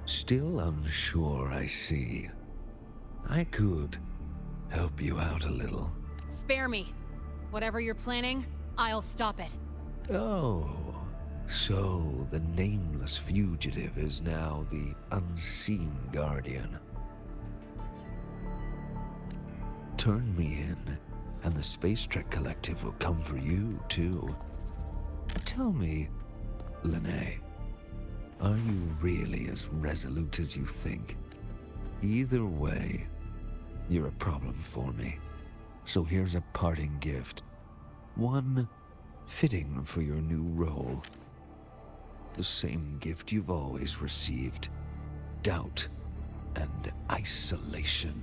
still unsure, I see. I could help you out a little. Spare me. Whatever you're planning, I'll stop it. Oh, so the nameless fugitive is now the unseen guardian. Turn me in, and the Space Trek Collective will come for you, too. Tell me, Lene, are you really as resolute as you think? Either way, you're a problem for me. So here's a parting gift. One fitting for your new role. The same gift you've always received. Doubt and isolation.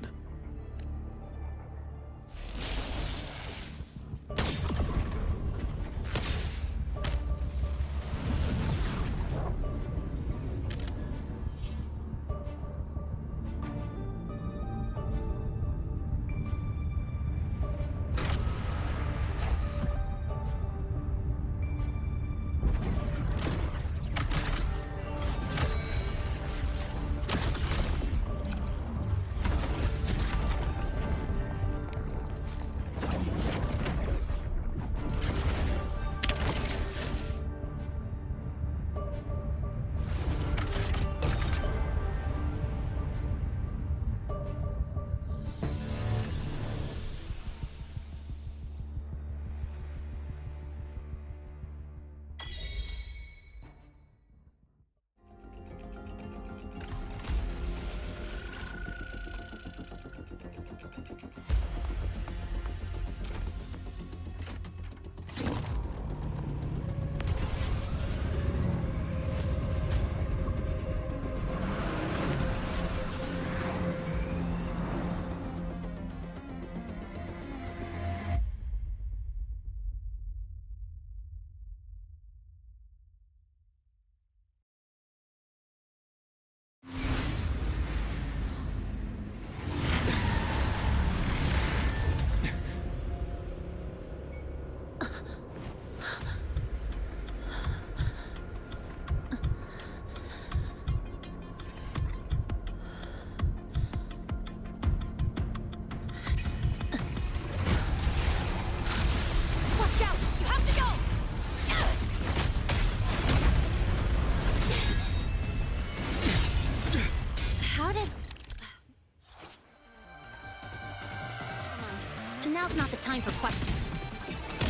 time for questions.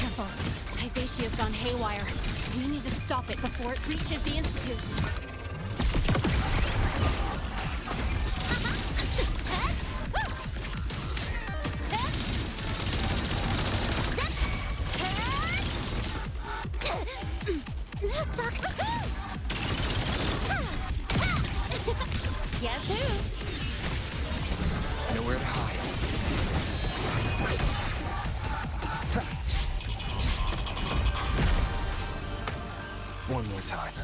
Careful. Hypatia's gone haywire. We need to stop it before it reaches the Institute. That sucked. Guess who? Nowhere to hide. One more time.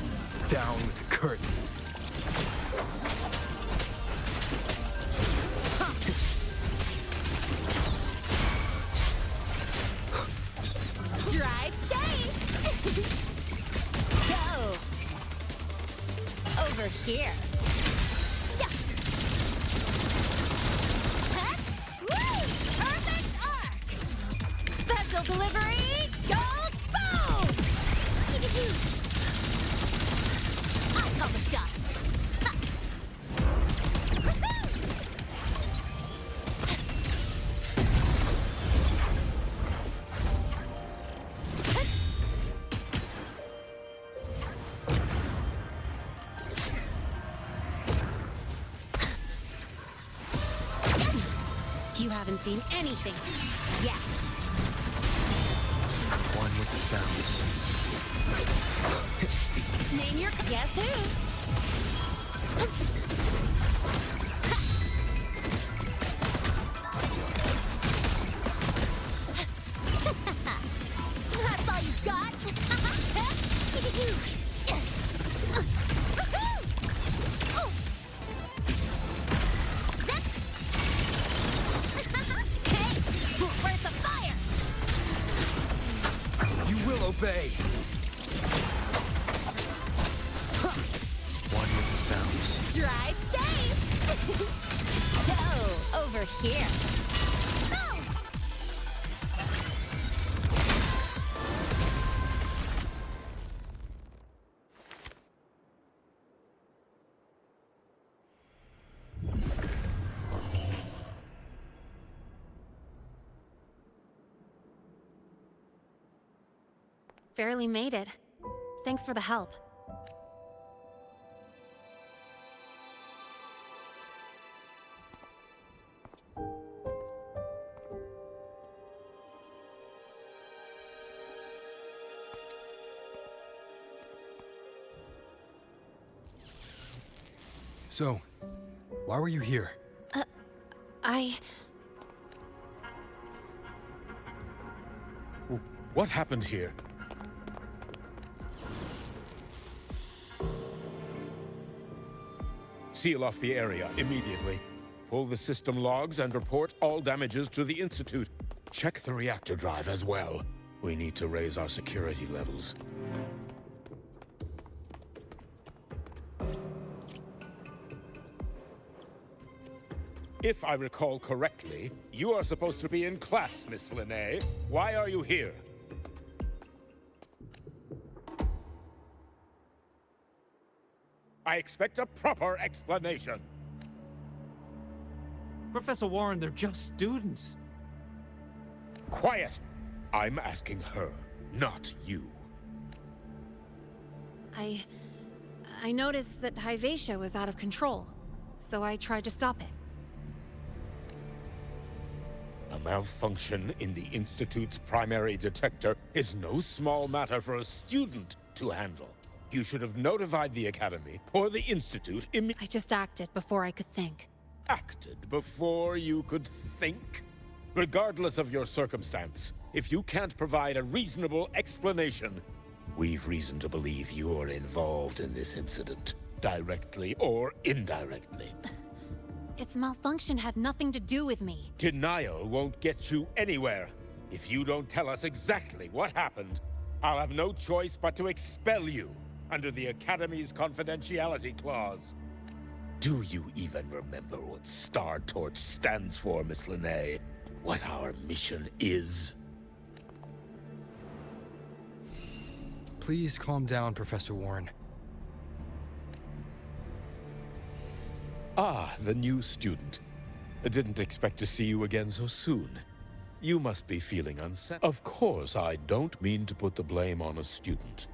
Down with the curtain. Drive safe. Go. Over here. Yeah. Huh? Woo! Perfect arc. Special delivery. Go boom! I call the shots. Ha. You haven't seen anything yet. One with the sounds. Name your guess who? That's all you got? Hey! Where's the fire? You will obey. One with the sounds. Drive safe. Go over here. Boom! Barely made it. Thanks for the help. So, why were you here? What happened here? Seal off the area immediately. Pull the system logs and report all damages to the Institute. Check the reactor drive as well. We need to raise our security levels. If I recall correctly, you are supposed to be in class, Miss Linnae. Why are you here? I expect a proper explanation. Professor Warren, they're just students. Quiet! I'm asking her, not you. I noticed that Hyvatia was out of control, so I tried to stop it. A malfunction in the Institute's primary detector is no small matter for a student to handle. You should have notified the Academy or the Institute I just acted before I could think. Acted before you could think? Regardless of your circumstance, if you can't provide a reasonable explanation, we've reason to believe you're involved in this incident, directly or indirectly. Its malfunction had nothing to do with me. Denial won't get you anywhere. If you don't tell us exactly what happened, I'll have no choice but to expel you under the Academy's confidentiality clause. Do you even remember what Star Torch stands for, Miss Linnae? What our mission is? Please calm down, Professor Warren. Ah, the new student. I didn't expect to see you again so soon. You must be feeling unsettled. Of course, I don't mean to put the blame on a student,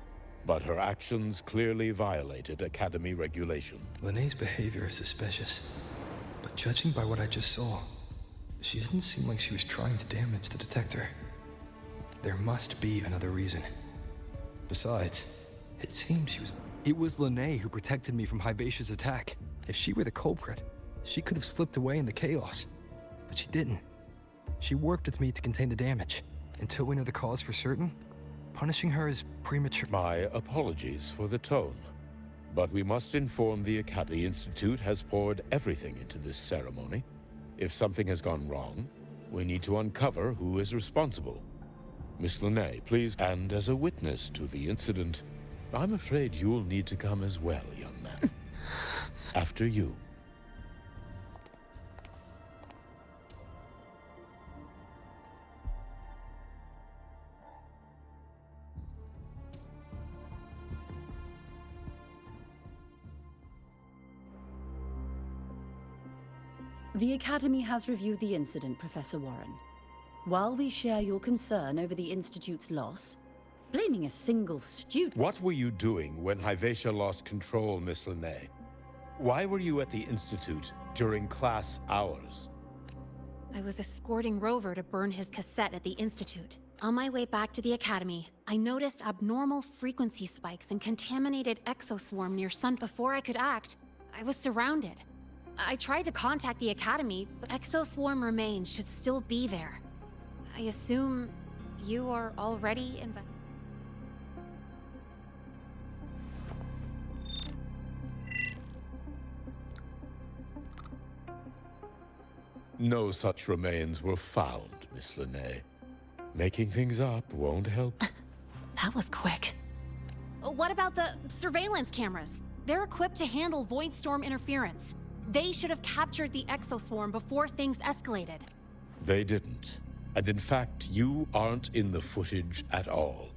but her actions clearly violated Academy regulation. Linnea's behavior is suspicious, but judging by what I just saw, she didn't seem like she was trying to damage the detector. There must be another reason. Besides, it was Linnae who protected me from Hybatia's attack. If she were the culprit, she could have slipped away in the chaos, but she didn't. She worked with me to contain the damage. Until we know the cause for certain, punishing her is premature. My apologies for the tone, but we must inform the Academy Institute has poured everything into this ceremony. If something has gone wrong, we need to uncover who is responsible. Miss Linnae, please, and as a witness to the incident, I'm afraid you'll need to come as well, young man. After you. The Academy has reviewed the incident, Professor Warren. While we share your concern over the Institute's loss, blaming a single student... What were you doing when Hyvatia lost control, Miss Linnae? Why were you at the Institute during class hours? I was escorting Rover to burn his cassette at the Institute. On my way back to the Academy, I noticed abnormal frequency spikes and contaminated exoswarm near Sun. Before I could act, I was surrounded. I tried to contact the Academy, but exoswarm remains should still be there. I assume you are already No such remains were found, Miss Linnae. Making things up won't help. That was quick. What about the surveillance cameras? They're equipped to handle void storm interference. They should have captured the exoswarm before things escalated. They didn't. And in fact, you aren't in the footage at all.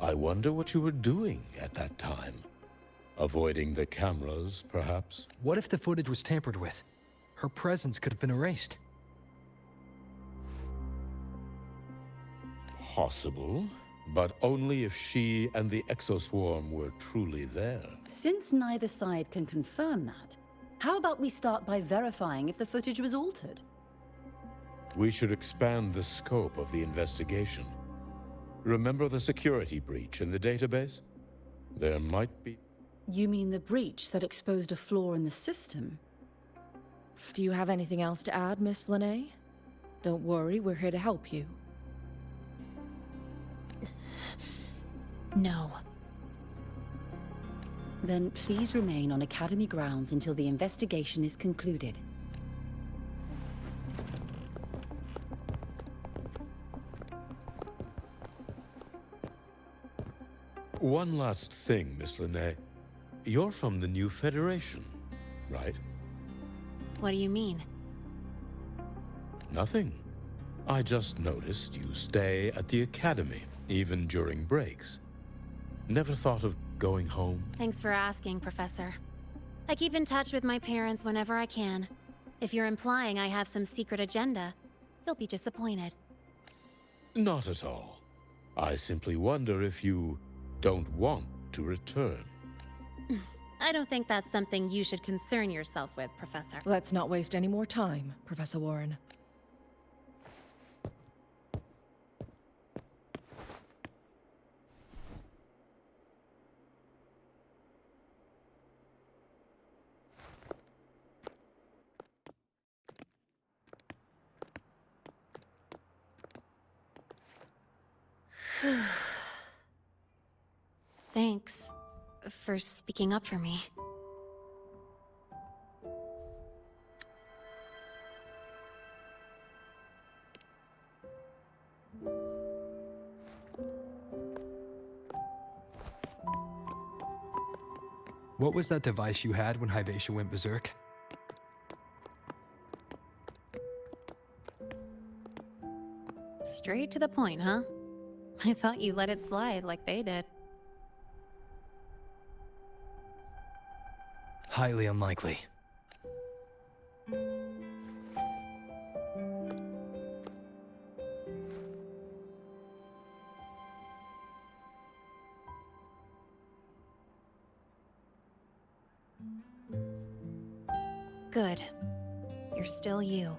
I wonder what you were doing at that time. Avoiding the cameras, perhaps? What if the footage was tampered with? Her presence could have been erased. Possible, but only if she and the exoswarm were truly there. Since neither side can confirm that, how about we start by verifying if the footage was altered? We should expand the scope of the investigation. Remember the security breach in the database? There might be... You mean the breach that exposed a flaw in the system? Do you have anything else to add, Miss Linnae? Don't worry, we're here to help you. No. Then please remain on Academy grounds until the investigation is concluded. One last thing, Miss Linnae. You're from the new Federation, right? What do you mean? Nothing. I just noticed you stay at the Academy, even during breaks. Never thought of going home? Thanks for asking, Professor. I keep in touch with my parents whenever I can. If you're implying I have some secret agenda, you'll be disappointed. Not at all. I simply wonder if you don't want to return. I don't think that's something you should concern yourself with, Professor. Let's not waste any more time, Professor Warren. Thanks for speaking up for me. What was that device you had when Hyvatia went berserk? Straight to the point, huh? I thought you let it slide like they did. Highly unlikely. good. You're still you.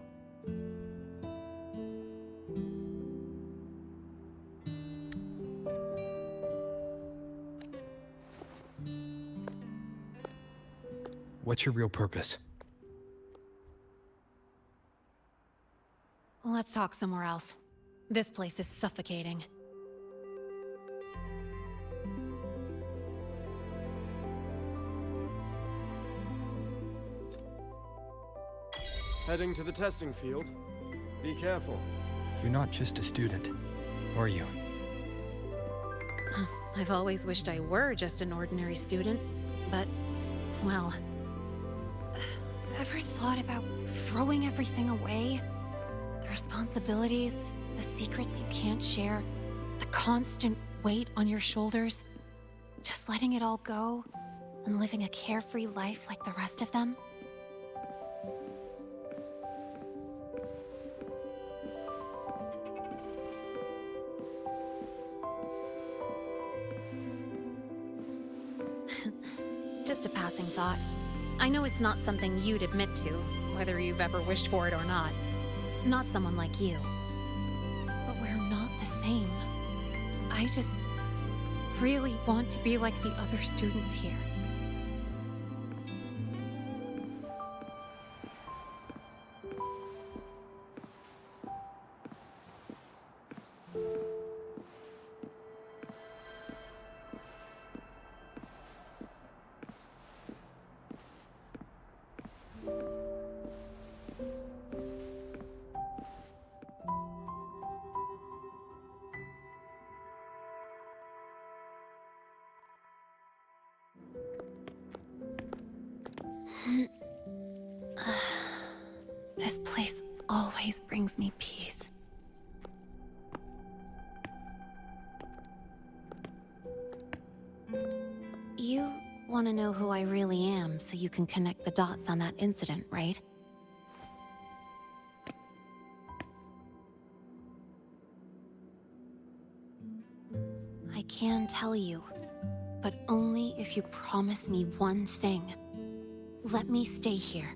What's your real purpose? Let's talk somewhere else. This place is suffocating. Heading to the testing field. Be careful. You're not just a student, are you? I've always wished I were just an ordinary student, but, well... Ever thought about throwing everything away? The responsibilities, the secrets you can't share, the constant weight on your shoulders. Just letting it all go and living a carefree life like the rest of them? Just a passing thought. I know it's not something you'd admit to, whether you've ever wished for it or not. Not someone like you. But we're not the same. I just really want to be like the other students here. This place always brings me peace. You want to know who I really am so you can connect the dots on that incident, right? I can tell you, but only if you promise me one thing. Let me stay here,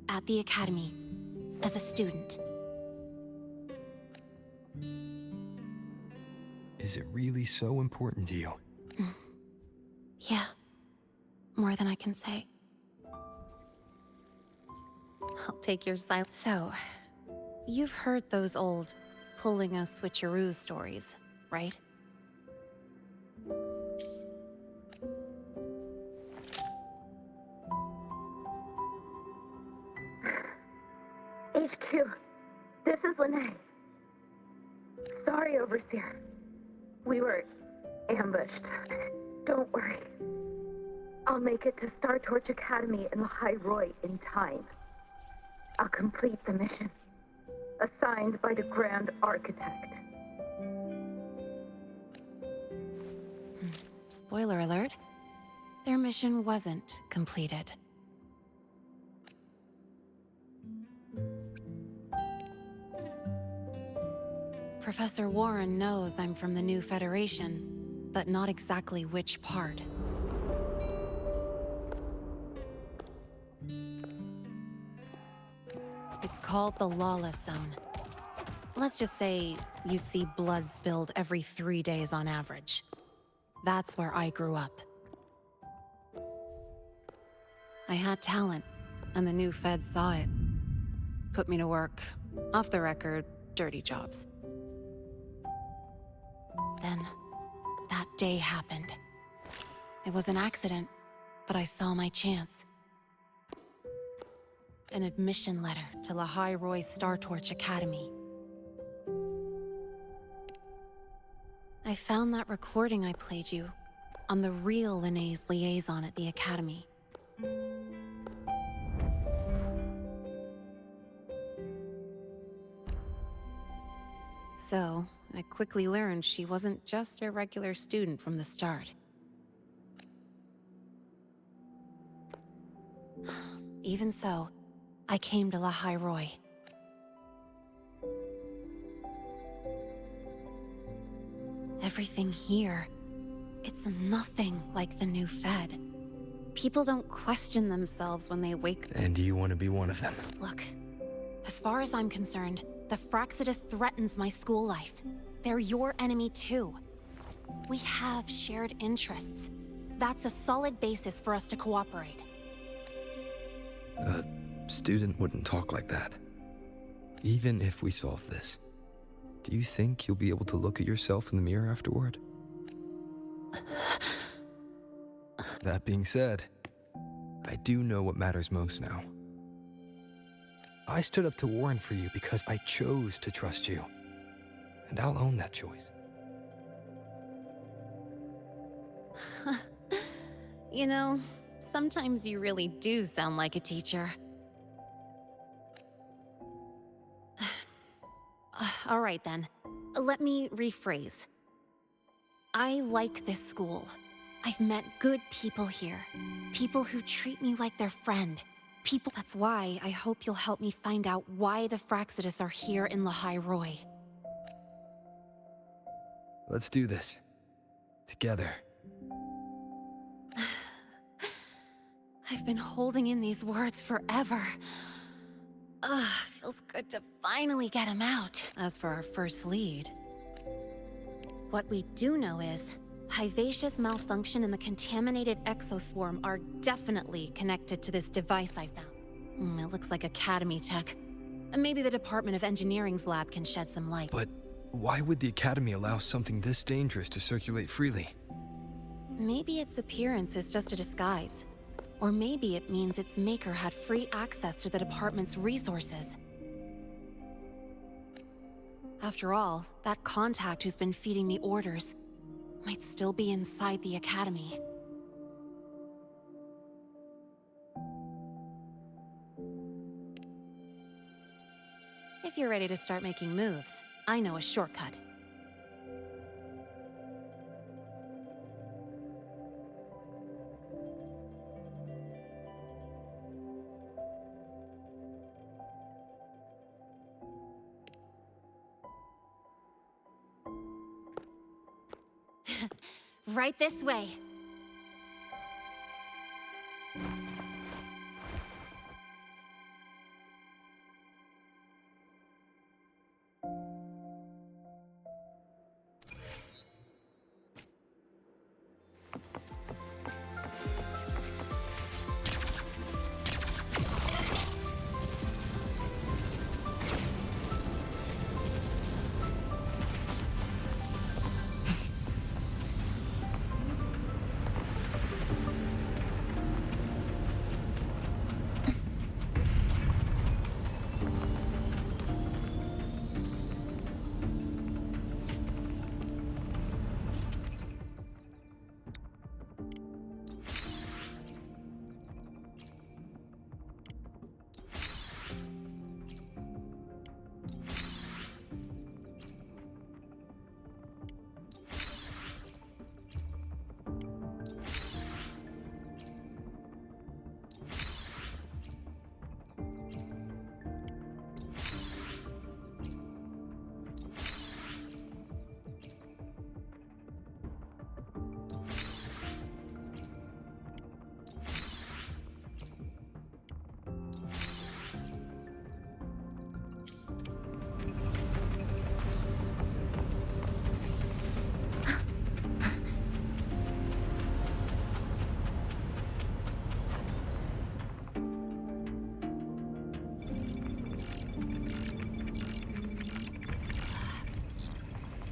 at the Academy, as a student. Is it really so important to you? Yeah, more than I can say. I'll take your silence. So, you've heard those old pulling a switcheroo stories, right? HQ, this is Lene. Sorry, Overseer. We were ambushed. Don't worry. I'll make it to Star Torch Academy in lahai-roi in time. I'll complete the mission, assigned by the Grand Architect. Spoiler alert. Their mission wasn't completed. Professor Warren knows I'm from the new Federation, but not exactly which part. It's called the Lawless Zone. Let's just say you'd see blood spilled every 3 days on average. That's where I grew up. I had talent, and the new feds saw it. Put me to work, off the record, dirty jobs. Then, that day happened. It was an accident, but I saw my chance. An admission letter to lahai-roi Star Torch Academy. I found that recording I played you on the real Lene's liaison at the Academy. So, I quickly learned she wasn't just a regular student from the start. Even so, I came to lahai-roi. Everything here, it's nothing like the new Fed. People don't question themselves when they wake. And you want to be one of them? Look, as far as I'm concerned, the Frostlands threatens my school life. They're your enemy too. We have shared interests. That's a solid basis for us to cooperate. A student wouldn't talk like that. Even if we solve this, do you think you'll be able to look at yourself in the mirror afterward? That being said, I do know what matters most now. I stood up to Warren for you because I chose to trust you. And I'll own that choice. You know, sometimes you really do sound like a teacher. All right then, let me rephrase. I like this school. I've met good people here. People who treat me like their friend. People. That's why I hope you'll help me find out why the Frostlands are here in lahai-roi. Let's do this. Together. I've been holding in these words forever. Ugh, feels good to finally get them out. As for our first lead, what we do know is Hivacia's malfunction and the contaminated exoswarm are definitely connected to this device I found. It looks like Academy tech. Maybe the Department of Engineering's lab can shed some light. But why would the Academy allow something this dangerous to circulate freely? Maybe its appearance is just a disguise. Or maybe it means its maker had free access to the department's resources. After all, that contact who's been feeding me orders might still be inside the Academy. If you're ready to start making moves, I know a shortcut. Right this way.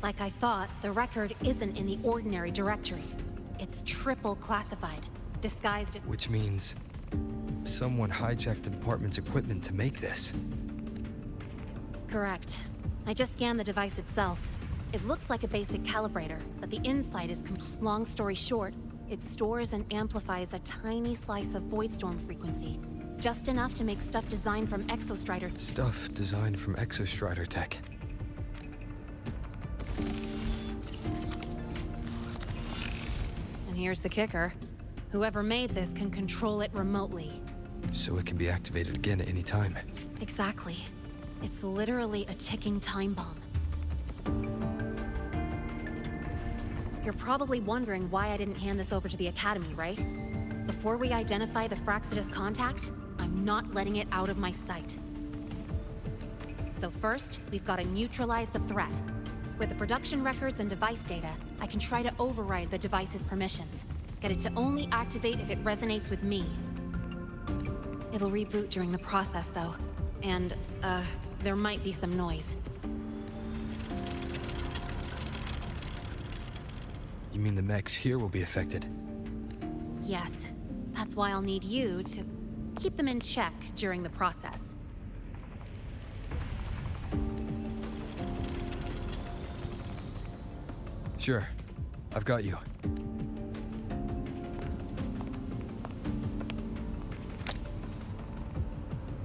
Like I thought, the record isn't in the ordinary directory. It's triple classified, disguised. Which means someone hijacked the department's equipment to make this. Correct. I just scanned the device itself. It looks like a basic calibrator, but the inside is long story short, it stores and amplifies a tiny slice of Voidstorm frequency. Just enough to make stuff designed from Exostrider. Stuff designed from Exostrider tech. And here's the kicker. Whoever made this can control it remotely. So it can be activated again at any time. Exactly. It's literally a ticking time bomb. You're probably wondering why I didn't hand this over to the Academy, right? The before we identify the Fraxidus contact, I'm not letting it out of my sight. So first, we've got to neutralize the threat. With the production records and device data, I can try to override the device's permissions. Get it to only activate if it resonates with me. It'll reboot during the process, though. And, there might be some noise. You mean the mechs here will be affected? Yes. That's why I'll need you to keep them in check during the process. Sure. I've got you.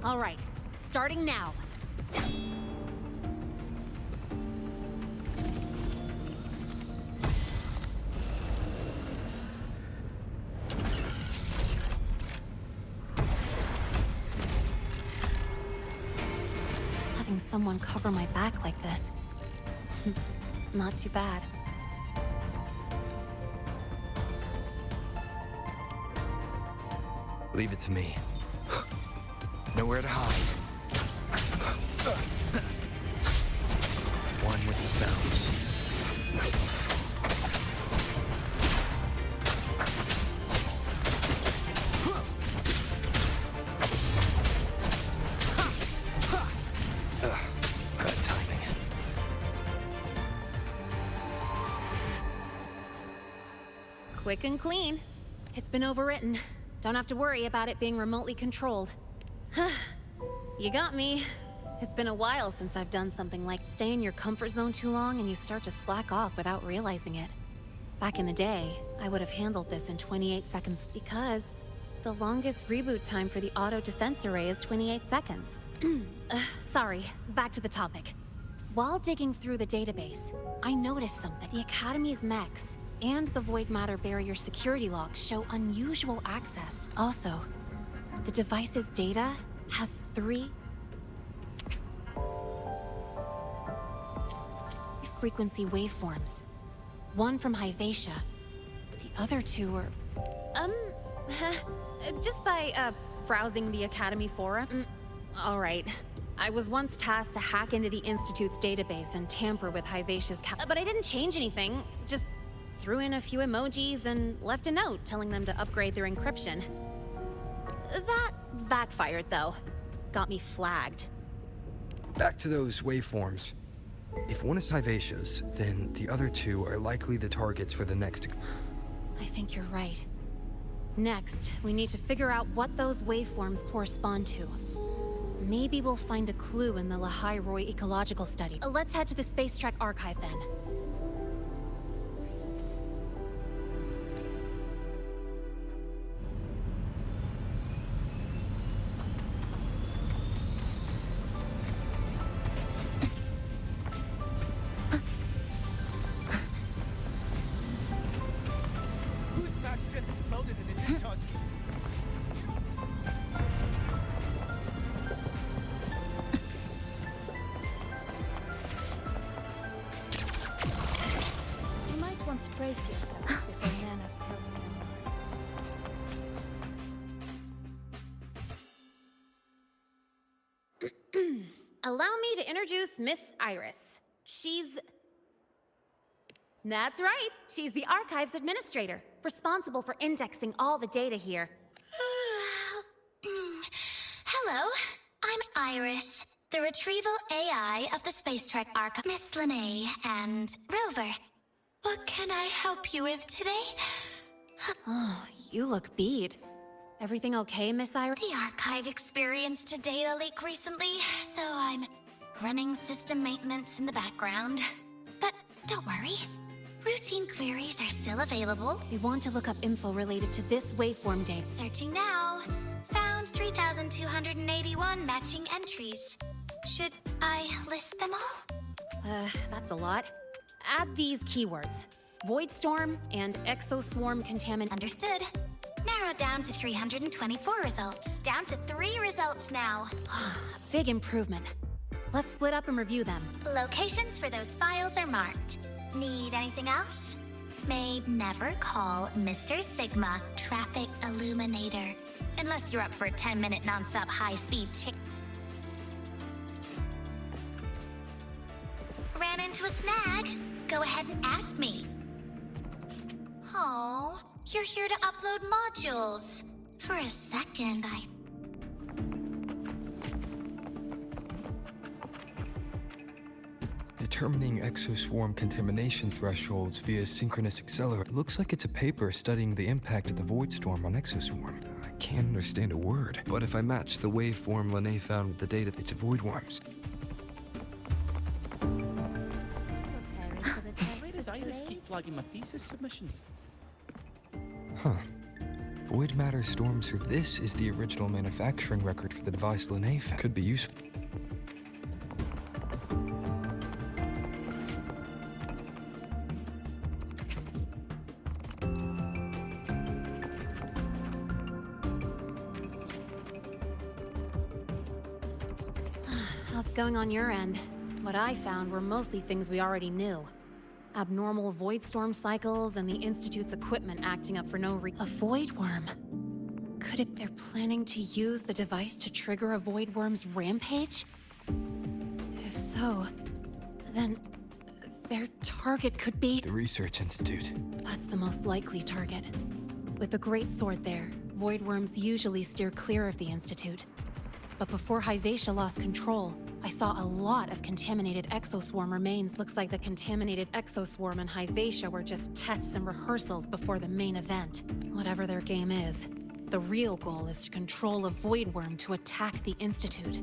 All right. Starting now. Having someone cover my back like this. Not too bad. Leave it to me. Nowhere to hide. One with the sounds. Bad timing. Quick and clean. It's been overwritten. Don't have to worry about it being remotely controlled. You got me. It's been a while since I've done something like stay in your comfort zone too long and you start to slack off without realizing it. Back in the day, I would have handled this in 28 seconds because the longest reboot time for the auto defense array is 28 seconds. Sorry, back to the topic. While digging through the database, I noticed something. The Academy's mechs and the Void Matter Barrier security logs show unusual access. Also, the device's data has 3 frequency waveforms. One from Hyvatia. The other 2 are... just by, browsing the Academy forum. Alright. I was once tasked to hack into the Institute's database and tamper with Hyvatia's but I didn't change anything. Just threw in a few emojis and left a note telling them to upgrade their encryption. That backfired, though. Got me flagged. Back to those waveforms. If one is Hyvatia's, then the other 2 are likely the targets for the next... I think you're right. Next, we need to figure out what those waveforms correspond to. Maybe we'll find a clue in the lahai-roi ecological study. Let's head to the Space Trek archive, then. Brace yourself before Nana's health symbol. Allow me to introduce Miss Iris. That's right. She's the Archives Administrator, responsible for indexing all the data here. Hello, I'm Iris, the retrieval AI of the Space Trek Archive. Miss Linnae and Rover. What can I help you with today? Oh, you look beat. Everything okay, Miss Iris? The archive experienced a data leak recently, so I'm running system maintenance in the background. But don't worry, routine queries are still available. We want to look up info related to this waveform date. Searching now. Found 3,281 matching entries. Should I list them all? That's a lot. Add these keywords. Voidstorm and exoswarm contaminant. Understood. Narrowed down to 324 results. Down to 3 results now. Big improvement. Let's split up and review them. Locations for those files are marked. Need anything else? may never call Mr. Sigma Traffic Illuminator. Unless you're up for a 10-minute non-stop high-speed chase. Ran into a snag? Go ahead and ask me. Oh, you're here to upload modules. For a second, Determining exoswarm contamination thresholds via synchronous accelerator. Looks like it's a paper studying the impact of the void storm on exoswarm. I can't understand a word, but if I match the waveform Lene found with the data, it's a void worms. Why does Iris keep flagging my thesis submissions? Huh. Void matter storm survey. This is the original manufacturing record for the device Lene found. Could be useful. How's it going on your end? What I found were mostly things we already knew. Abnormal void storm cycles and the Institute's equipment acting up for no reason. A void worm? Could it they're planning to use the device to trigger a void worm's rampage? If so, then their target could be... The Research Institute. That's the most likely target. With the Great Sword there, void worms usually steer clear of the Institute. But before Hyvatia lost control, I saw a lot of contaminated exoswarm remains. Looks like the contaminated exoswarm and Hyvatia were just tests and rehearsals before the main event. Whatever their game is, the real goal is to control a void worm to attack the Institute.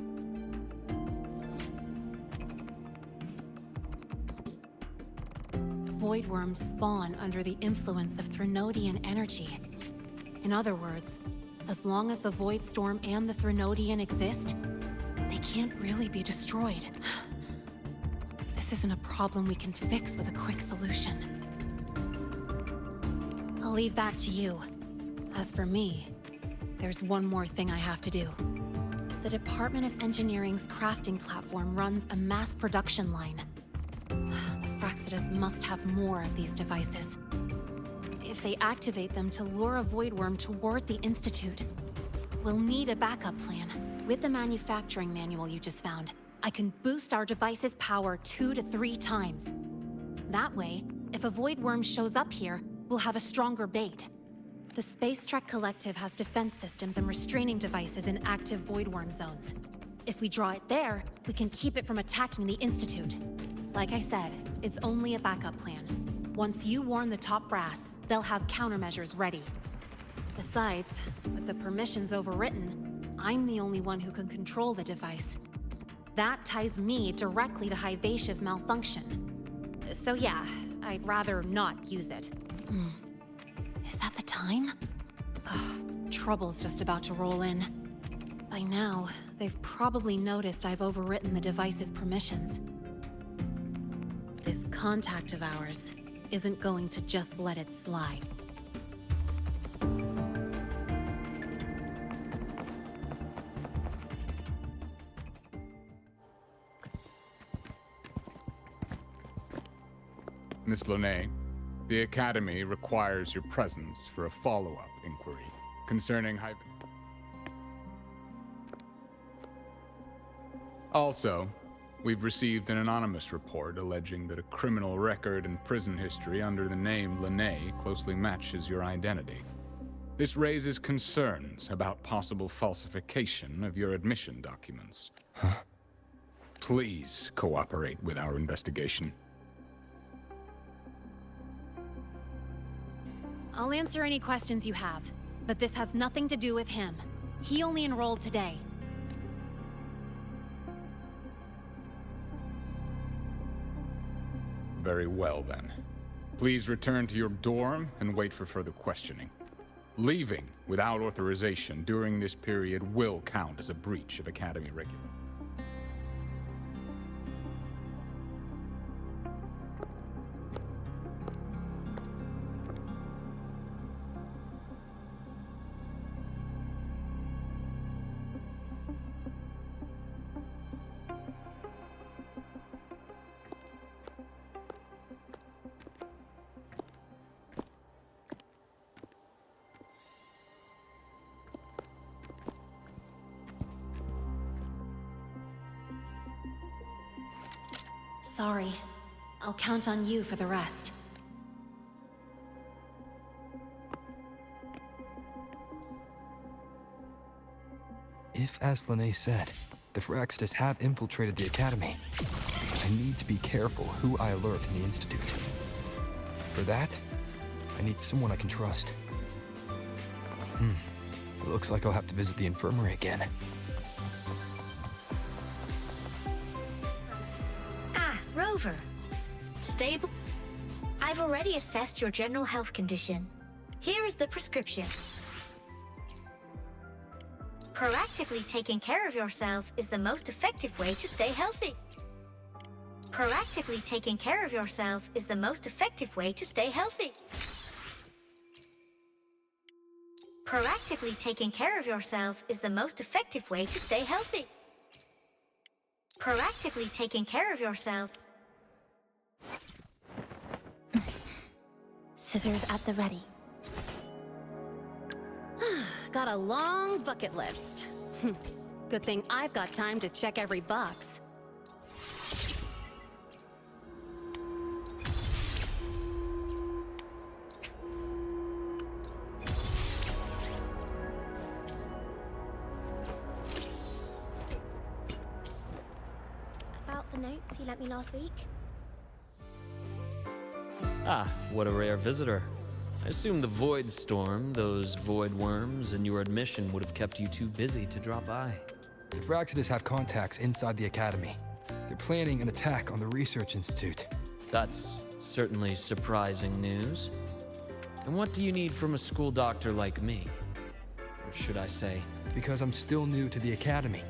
Void worms spawn under the influence of Threnodian energy. In other words, as long as the Void Storm and the Threnodian exist, they can't really be destroyed. This isn't a problem we can fix with a quick solution. I'll leave that to you. As for me, there's one more thing I have to do. The Department of Engineering's crafting platform runs a mass production line. The Fraxidus must have more of these devices. If they activate them to lure a void worm toward the Institute, we'll need a backup plan. With the manufacturing manual you just found, I can boost our device's power 2 to 3 times. That way, if a void worm shows up here, we'll have a stronger bait. The Space Trek Collective has defense systems and restraining devices in active void worm zones. If we draw it there, we can keep it from attacking the Institute. Like I said, it's only a backup plan. Once you warn the top brass, they'll have countermeasures ready. Besides, with the permissions overwritten, I'm the only one who can control the device. That ties me directly to Hyvatia's malfunction. So yeah, I'd rather not use it. Is that the time? Ugh, trouble's just about to roll in. By now, they've probably noticed I've overwritten the device's permissions. This contact of ours isn't going to just let it slide. Miss Lene, the Academy requires your presence for a follow-up inquiry concerning Also, we've received an anonymous report alleging that a criminal record and prison history under the name Lene closely matches your identity. This raises concerns about possible falsification of your admission documents. Please cooperate with our investigation. I'll answer any questions you have, but this has nothing to do with him. He only enrolled today. Very well, then. Please return to your dorm and wait for further questioning. Leaving without authorization during this period will count as a breach of Academy regulation. Sorry. I'll count on you for the rest. If, as Lene said, the Phyrexidus have infiltrated the Academy, I need to be careful who I alert in the Institute. For that, I need someone I can trust. Looks like I'll have to visit the infirmary again. Ah, Rover. Stable. I've already assessed your general health condition. Here is the prescription. Proactively taking care of yourself is the most effective way to stay healthy. Proactively taking care of yourself is the most effective way to stay healthy. Proactively taking care of yourself is the most effective way to stay healthy. Proactively taking care of yourself. Scissors at the ready. Got a long bucket list. Good thing I've got time to check every box. About the notes you lent me last week? Ah, what a rare visitor. I assume the Void Storm, those void worms, and your admission would have kept you too busy to drop by. The Phyrexidus have contacts inside the Academy. They're planning an attack on the Research Institute. That's certainly surprising news. And what do you need from a school doctor like me? Or should I say... Because I'm still new to the Academy.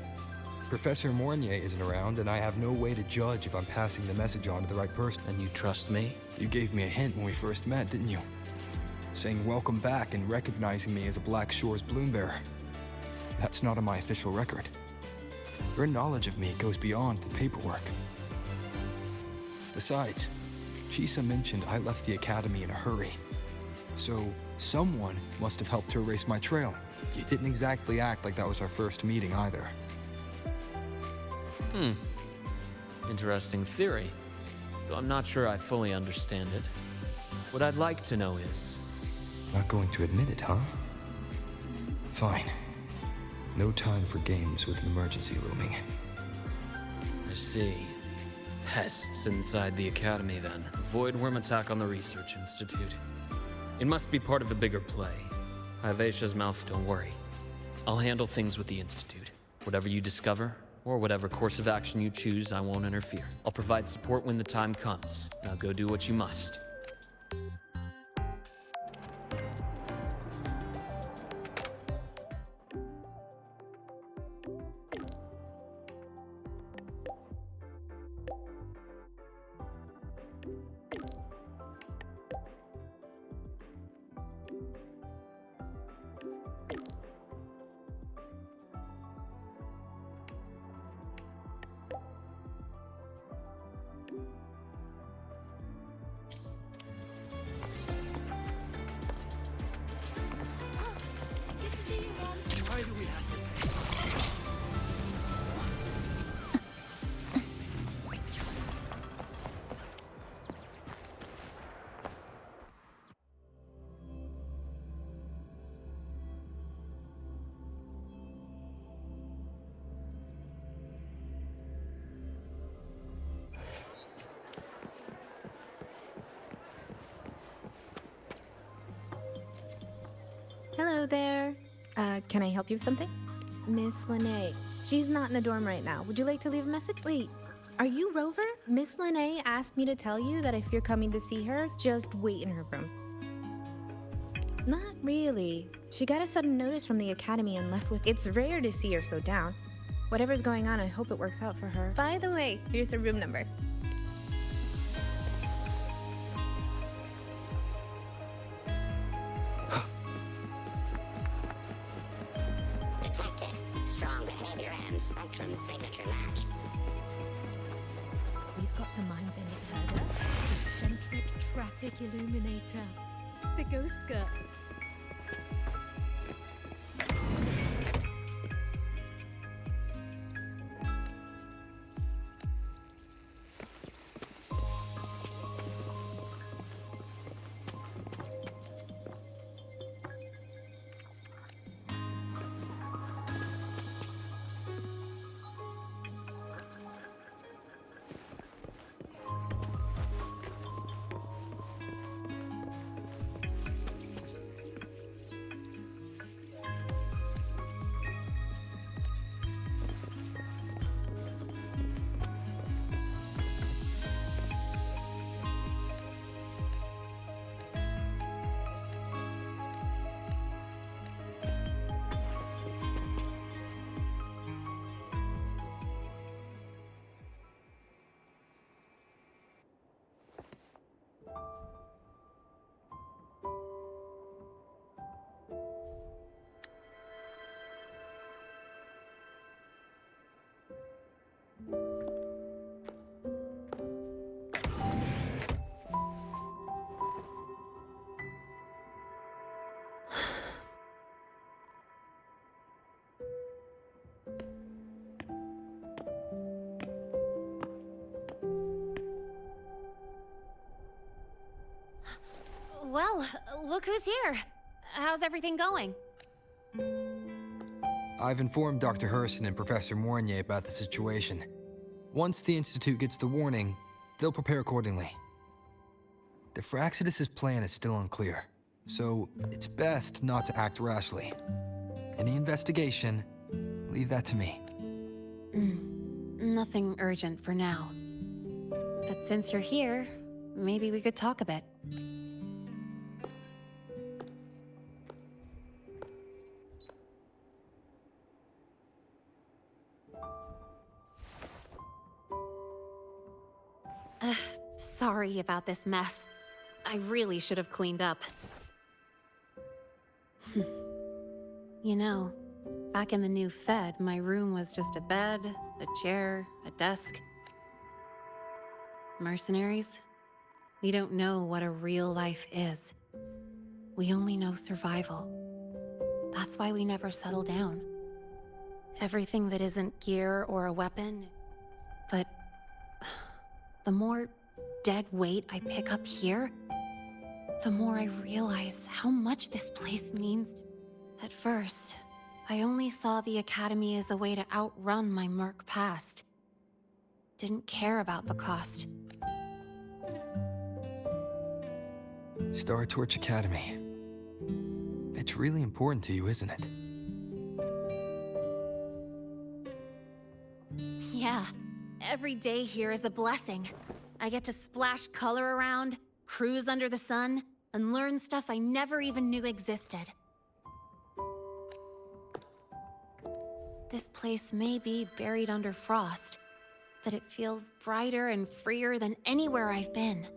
Professor Mornier isn't around, and I have no way to judge if I'm passing the message on to the right person. And you trust me? You gave me a hint when we first met, didn't you? Saying welcome back and recognizing me as a Black Shore's bloom bearer. That's not on my official record. Your knowledge of me goes beyond the paperwork. Besides, Chisa mentioned I left the Academy in a hurry. So, someone must have helped to erase my trail. You didn't exactly act like that was our first meeting either. Interesting theory. Though I'm not sure I fully understand it. What I'd like to know is... Not going to admit it, huh? Fine. No time for games with an emergency looming. I see. Pests inside the Academy, then. Void worm attack on the Research Institute. It must be part of a bigger play. Hivacia's mouth, don't worry. I'll handle things with the Institute. Whatever you discover, or whatever course of action you choose, I won't interfere. I'll provide support when the time comes. Now go do what you must. Why do we have to pay? Hello there. Can I help you with something? Miss Lene. She's not in the dorm right now. Would you like to leave a message? Wait, are you Rover? Miss Lene asked me to tell you that if you're coming to see her, just wait in her room. Not really. She got a sudden notice from the Academy and left with... It's rare to see her so down. Whatever's going on, I hope it works out for her. By the way, here's her room number. Detected. Strong behavior and spectrum signature match. We've got the mind bending herder, the eccentric traffic illuminator, the ghost girl. Well, look who's here. How's everything going? I've informed Dr. Hurston and Professor Mournier about the situation. Once the Institute gets the warning, they'll prepare accordingly. The Fraxidus' plan is still unclear, so it's best not to act rashly. Any investigation, leave that to me. Nothing urgent for now. But since you're here, maybe we could talk a bit. Sorry about this mess. I really should have cleaned up. You know, back in the new Fed, my room was just a bed, a chair, a desk. Mercenaries? We don't know what a real life is. We only know survival. That's why we never settle down. Everything that isn't gear or a weapon. But the more dead weight I pick up here, the more I realize how much this place means to me. At first, I only saw the Academy as a way to outrun my merc past. Didn't care about the cost. Star Torch Academy. It's really important to you, isn't it? Yeah, every day here is a blessing. I get to splash color around, cruise under the sun, and learn stuff I never even knew existed. This place may be buried under frost, but it feels brighter and freer than anywhere I've been.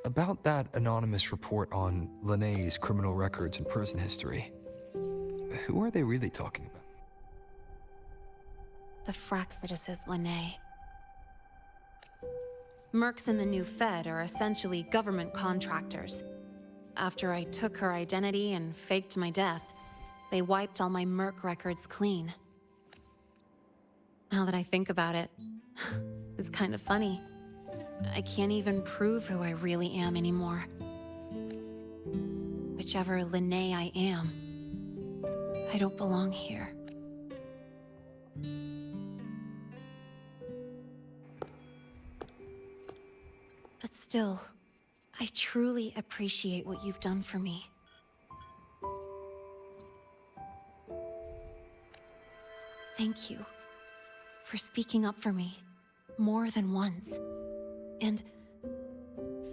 About that anonymous report on Linné's criminal records and prison history, who are they really talking about? The Fraxidus' Linné. Mercs in the new Fed are essentially government contractors. After I took her identity and faked my death, they wiped all my merc records clean. Now that I think about it, it's kind of funny. I can't even prove who I really am anymore. Whichever Linné I am, I don't belong here. But still, I truly appreciate what you've done for me. Thank you for speaking up for me more than once. And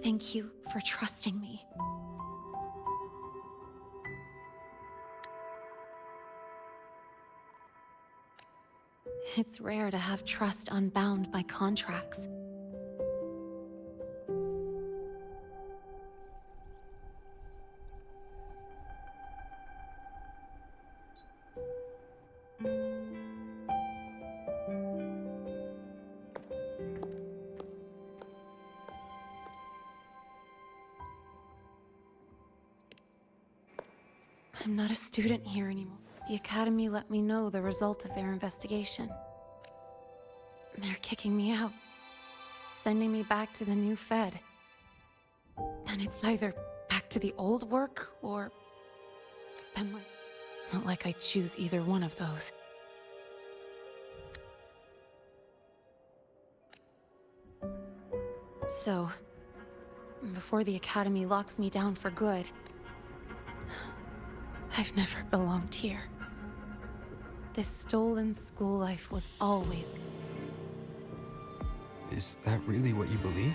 thank you for trusting me. It's rare to have trust unbound by contracts. I'm not a student here anymore. The Academy let me know the result of their investigation. They're kicking me out, sending me back to the new Fed. And it's either back to the old work, or spend my... Not like I choose either one of those. So, before the Academy locks me down for good, I've never belonged here. This stolen school life was always... Is that really what you believe?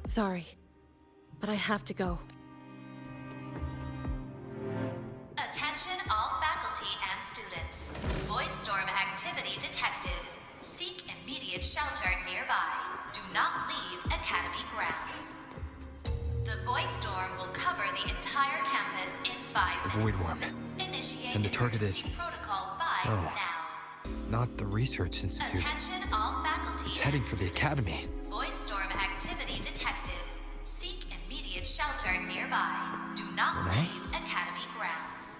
Sorry, but I have to go. Attention all faculty and students. Voidstorm activity detected. Seek immediate shelter nearby. Do not leave Academy grounds. The Void Storm will cover the entire campus in 5 The minutes. Void Worm. Initiate And the target is... emergency Protocol 5 Oh. now. Not the Research Institute. Attention all faculty. It's heading and for the students. Academy. Void Storm activity detected. Seek immediate shelter nearby. Do not Renee? leave Academy grounds.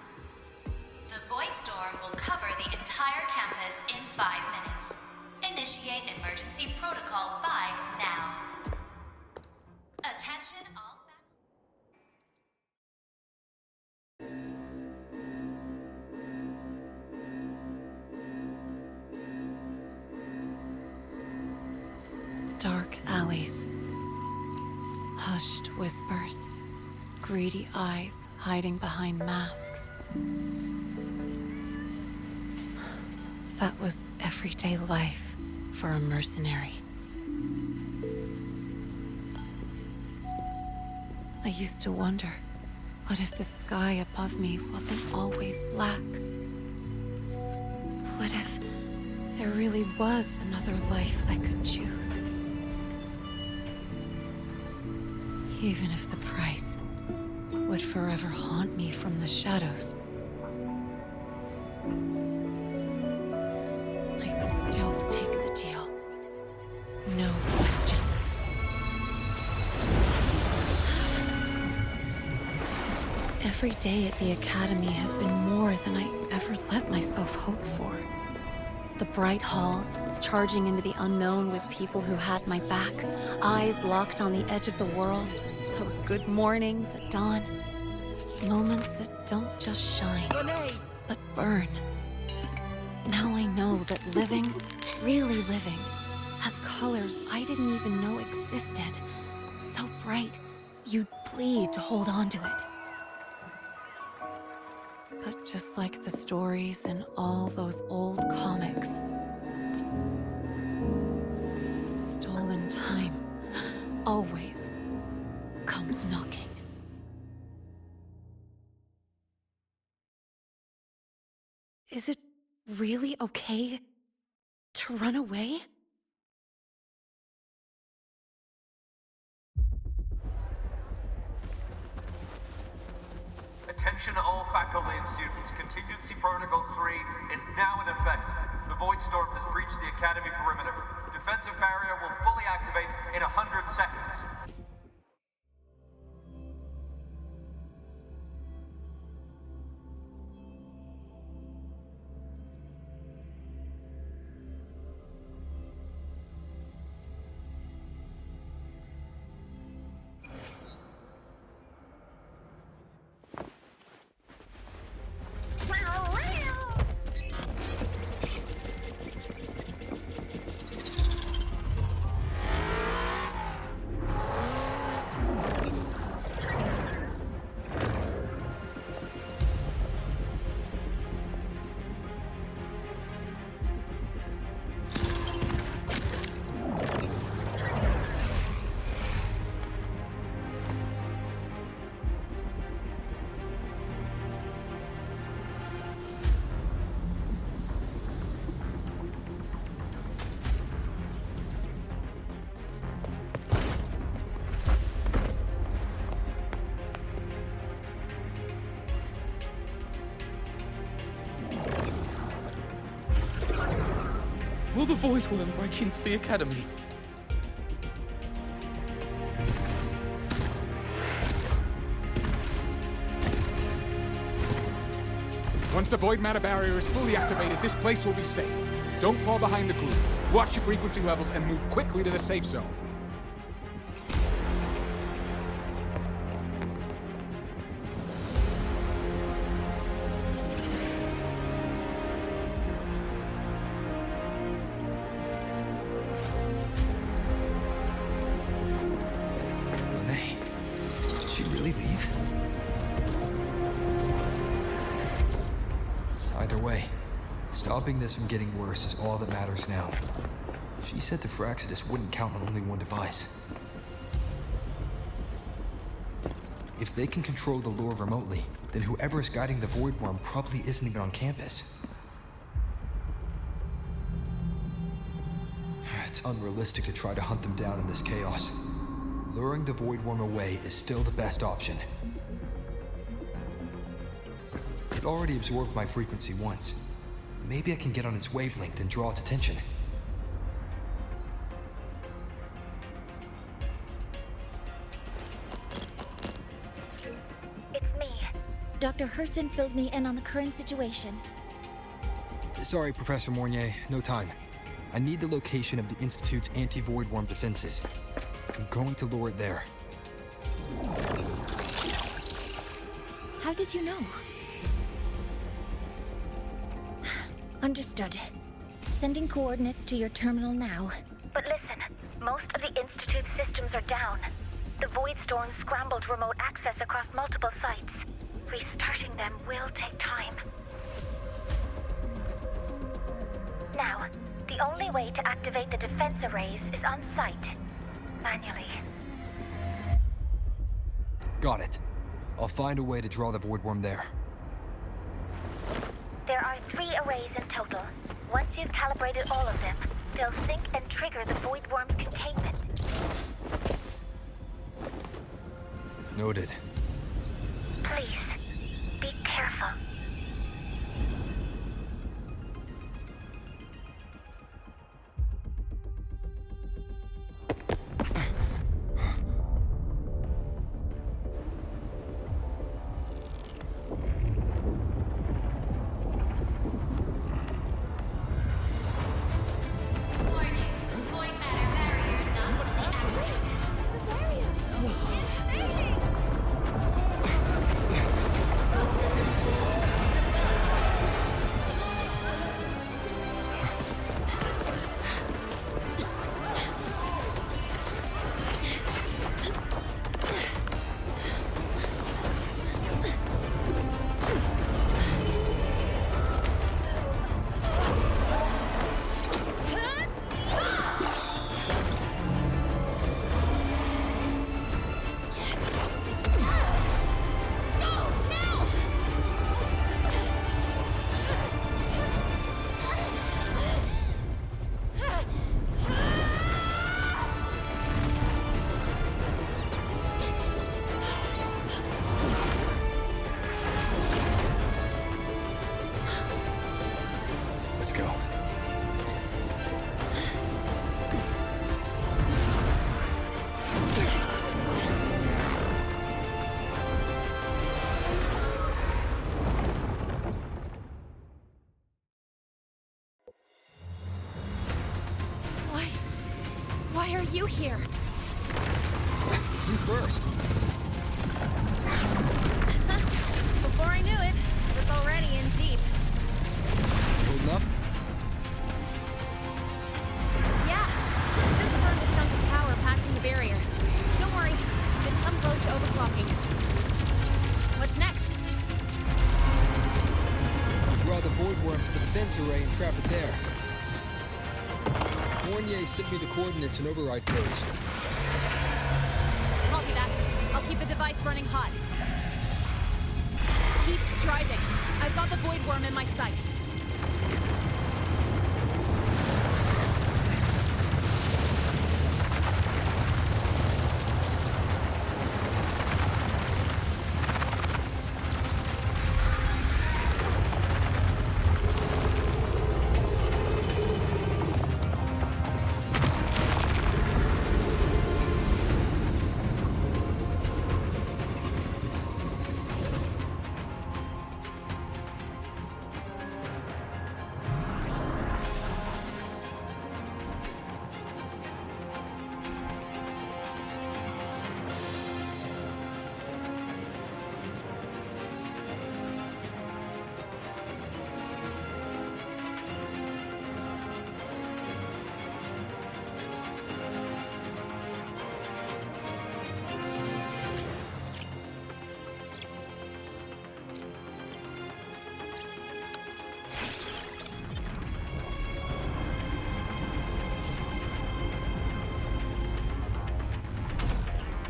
The Void Storm will cover the entire campus in 5 minutes. Initiate emergency protocol 5 now. Attention all Dark alleys. Hushed whispers. Greedy eyes hiding behind masks. That was everyday life for a mercenary. I used to wonder, what if the sky above me wasn't always black? What if there really was another life I could choose? Even if the price would forever haunt me from the shadows, I'd still take the deal. No question. Every day at the Academy has been more than I ever let myself hope for. The bright halls, charging into the unknown with people who had my back, eyes locked on the edge of the world, those good mornings at dawn, moments that don't just shine, but burn. Now I know that living, really living, has colors I didn't even know existed. So bright, you'd bleed to hold on to it. But just like the stories in all those old comics, stolen time always comes knocking. Is it really okay to run away? Attention all faculty and students. Contingency Protocol 3 is now in effect. The Void Storm has breached the Academy perimeter. Defensive barrier will fully activate in 100 seconds. Will the Void Worm break into the Academy? Once the Void Matter Barrier is fully activated, this place will be safe. Don't fall behind the group. Watch your frequency levels and move quickly to the safe zone. Renee, did she really leave? Either way, stopping this from getting worse is all that matters now. She said the Phraxidus wouldn't count on only one device. If they can control the lure remotely, then whoever is guiding the Void Worm probably isn't even on campus. It's unrealistic to try to hunt them down in this chaos. Luring the Void Worm away is still the best option. It already absorbed my frequency once. Maybe I can get on its wavelength and draw its attention. It's me. Dr. Herson filled me in on the current situation. Sorry, Professor Mornier, no time. I need the location of the Institute's anti-Void Worm defenses. I'm going to lure it there. How did you know? Understood. Sending coordinates to your terminal now. But listen, most of the Institute's systems are down. The Void Storm scrambled remote access across multiple sites. Restarting them will take time. Now, the only way to activate the defense arrays is on site, manually. Got it. I'll find a way to draw the Void Worm there. There are 3 arrays in total. Once you've calibrated all of them, they'll sync and trigger the Void Worm's containment. Noted. Please, be careful. Why are you here? You first. Before I knew it, I was already in deep. Holding up? Yeah. Just burned a chunk of power patching the barrier. Don't worry, didn't come close to overclocking. What's next? Draw the Void Worm to the defense array and trap it there. Mornier sent me the coordinates and override codes. Copy that. I'll keep the device running hot. Keep driving. I've got the Void Worm in my sights.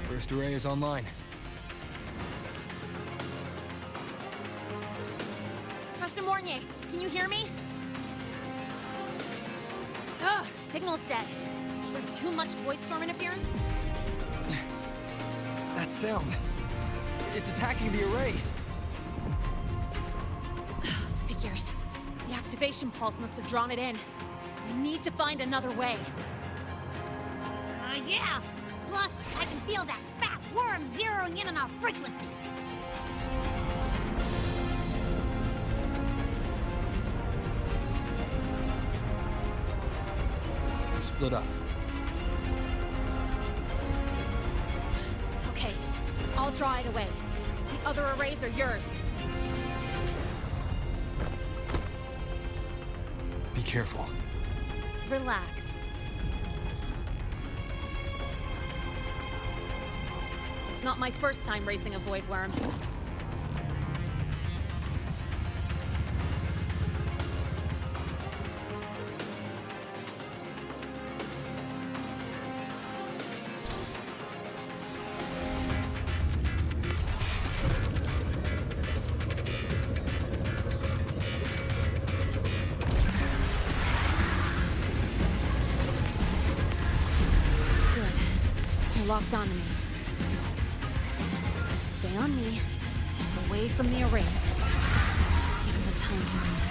First array is online. Professor Mornier, can you hear me? Ugh, signal's dead. Is there too much void storm interference? That sound. It's attacking the array. Figures. The activation pulse must have drawn it in. We need to find another way. Yeah! Plus, I can feel that fat worm zeroing in on our frequency. We're split up. Okay, I'll draw it away. The other arrays are yours. Be careful. Relax. It's not my first time racing a void worm. Good. You're locked onto me. Just stay on me, away from the arrays. Give him the time he needs.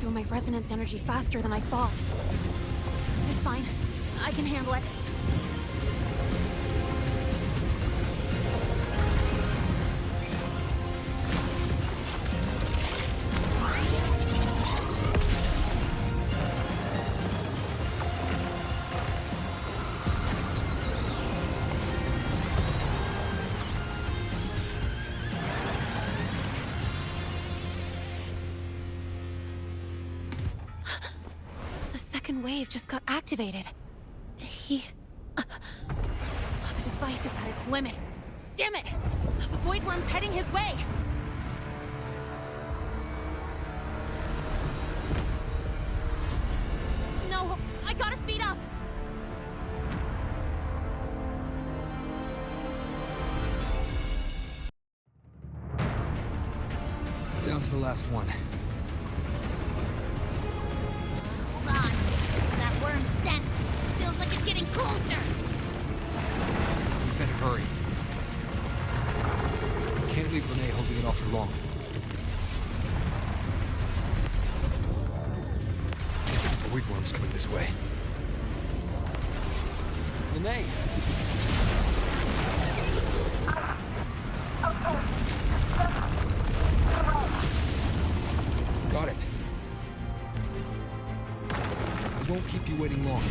through my resonance energy faster than I thought. It's fine. I can handle it. Wave just got activated. The device is at its limit. Damn it! The Void Worm's heading his way! No, I gotta speed up! Down to the last one. Hold on. That worm scent feels like it's getting closer. Better hurry. Can't leave Lene holding it off for long. The Void Worm's coming this way. Lene! Got it. I won't keep you waiting long.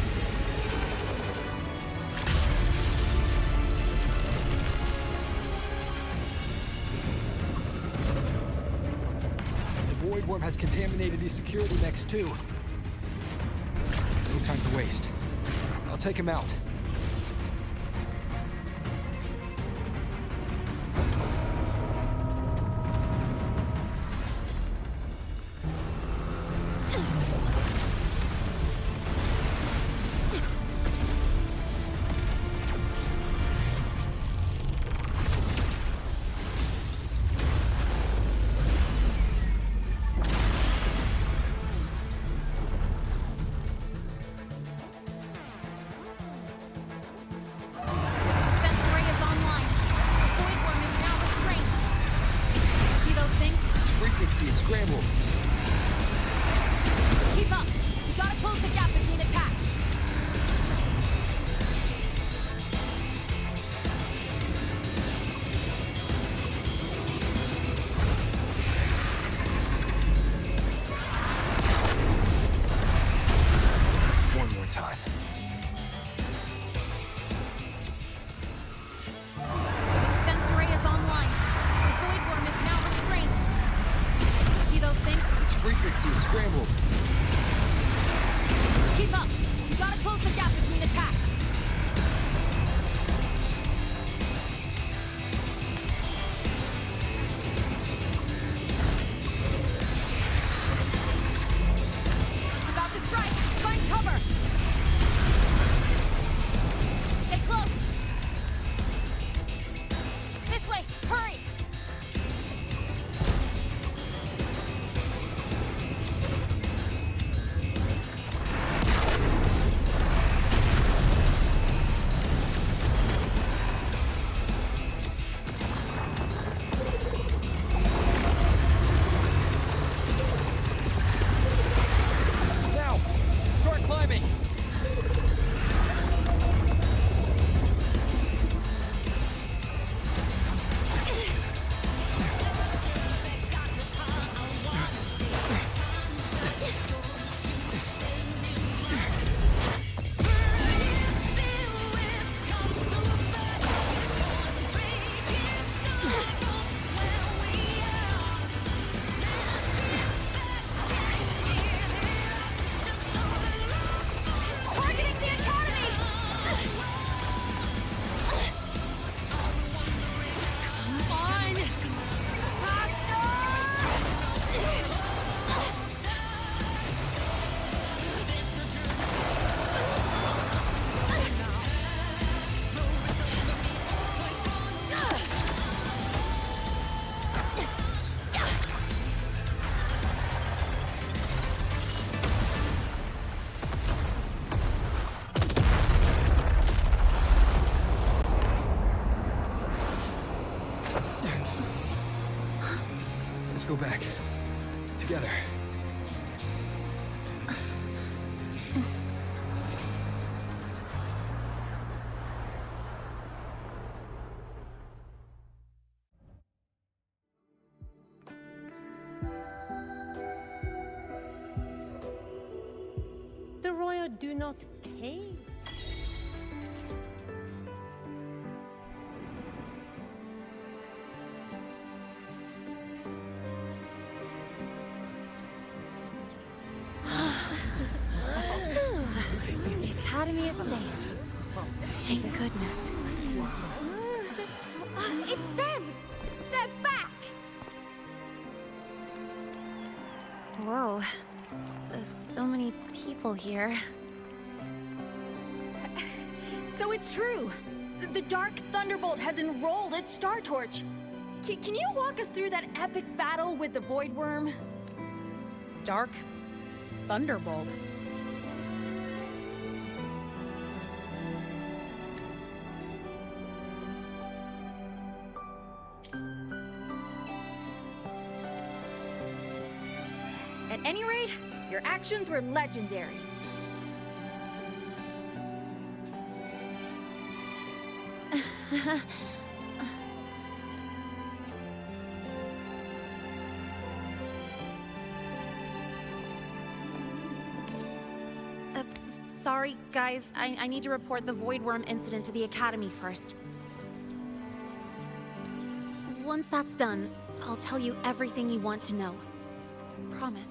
The Void Worm has contaminated these security mechs too. No time to waste. I'll take him out. Scrambled. Keep up! We gotta close the gap between attacks! One more time. Defense array is online. The Void Worm is now restrained. See those things? Its frequency is scrambled. Keep up! We gotta close the gap between attacks! It's about to strike! Find cover! Stay close! This way! Hurry! Now! Start climbing! Targeting the Academy! Come on! Let's go back. Together. destroy or do not tame. The Academy is safe. Thank goodness. It's them! They're back! Whoa. There's so many people here. So it's true! The Dark Thunderbolt has enrolled at Star Torch! Can you walk us through that epic battle with the Void Worm? Dark Thunderbolt? At any rate, your actions were legendary. Sorry, guys. I need to report the Void Worm incident to the Academy first. Once that's done, I'll tell you everything you want to know. Promise.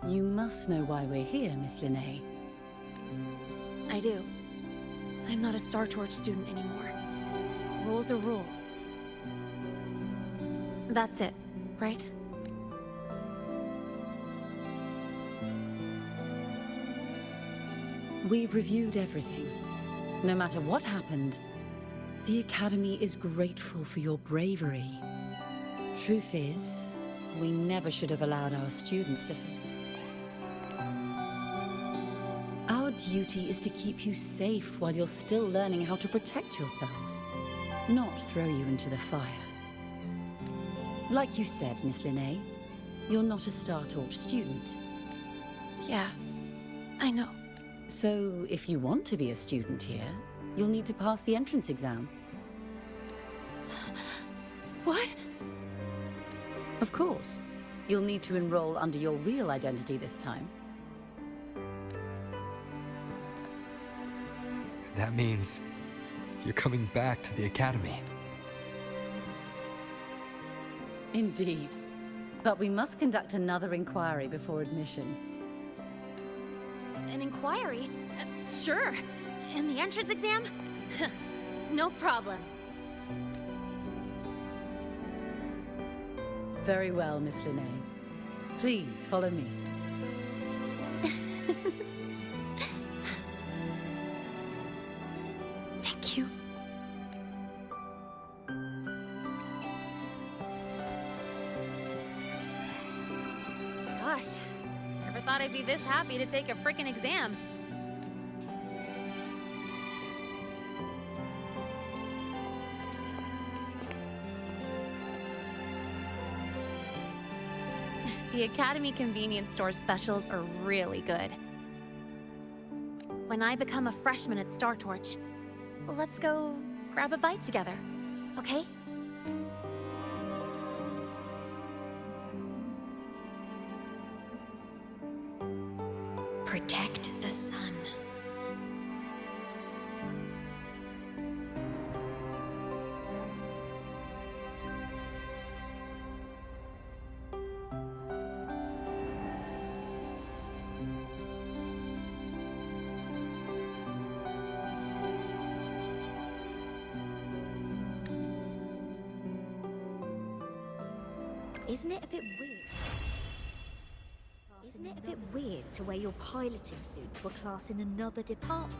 You must know why we're here, Miss Linnae. I do. I'm not a Star Torch student anymore. Rules are rules. That's it, right? We've reviewed everything. No matter what happened, the Academy is grateful for your bravery. Truth is, we never should have allowed our students to face it. Our duty is to keep you safe while you're still learning how to protect yourselves, not throw you into the fire. Like you said, Miss Linnae, you're not a Star Torch student. Yeah, I know. So, if you want to be a student here, you'll need to pass the entrance exam. What? Of course. You'll need to enroll under your real identity this time. That means you're coming back to the Academy. Indeed. But we must conduct another inquiry before admission. An inquiry? Sure. And the entrance exam? No problem. Very well, Miss Linnae. Please follow me. Thank you. Gosh, never thought I'd be this happy to take a frickin' exam. The Academy convenience store specials are really good. When I become a freshman at Star Torch, let's go grab a bite together, okay? Protect the sun. Isn't it a bit weird? Isn't it a bit weird to wear your piloting suit to a class in another department?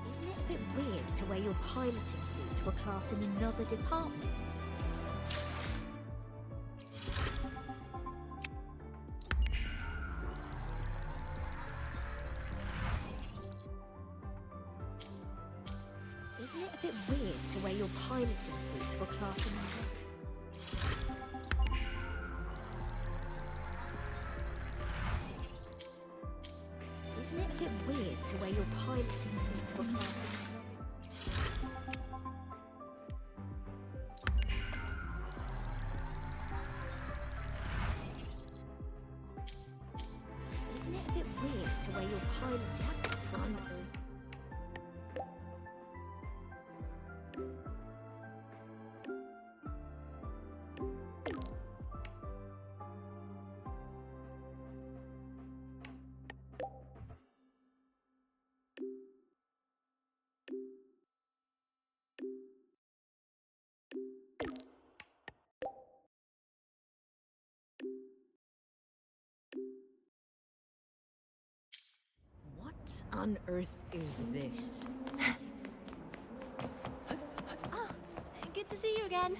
Isn't it a bit weird to wear your piloting suit to a class in another department? Isn't it a bit weird to wear your piloting suit to a class in another? Isn't it a bit weird to wear your piloting suit to a class in Isn't it a bit weird to wear your piloting suit to a class? What on earth is this? Oh, good to see you again.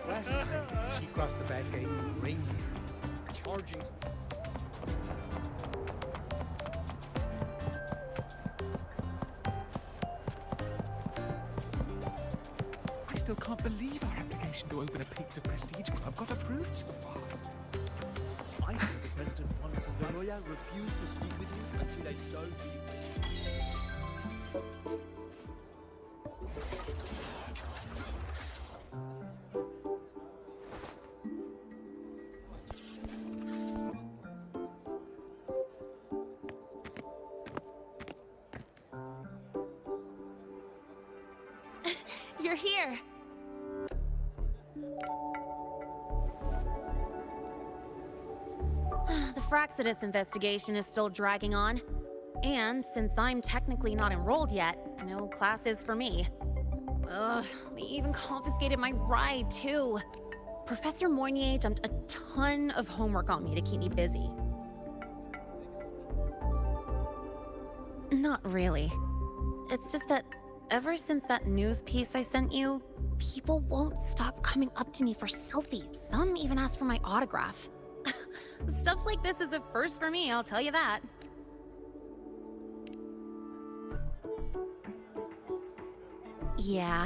Last time, she crossed the back gate with a reindeer. Charging. I still can't believe our application to open a Peaks of Prestige club got approved so fast. I think the president wants the lawyer refused to speak with you until I saw you. You're here! The Fraxidus investigation is still dragging on. And since I'm technically not enrolled yet, no classes for me. Ugh, they even confiscated my ride, too. Professor Moynier dumped a ton of homework on me to keep me busy. Not really. It's just that ever since that news piece I sent you, people won't stop coming up to me for selfies. Some even ask for my autograph. Stuff like this is a first for me, I'll tell you that. Yeah.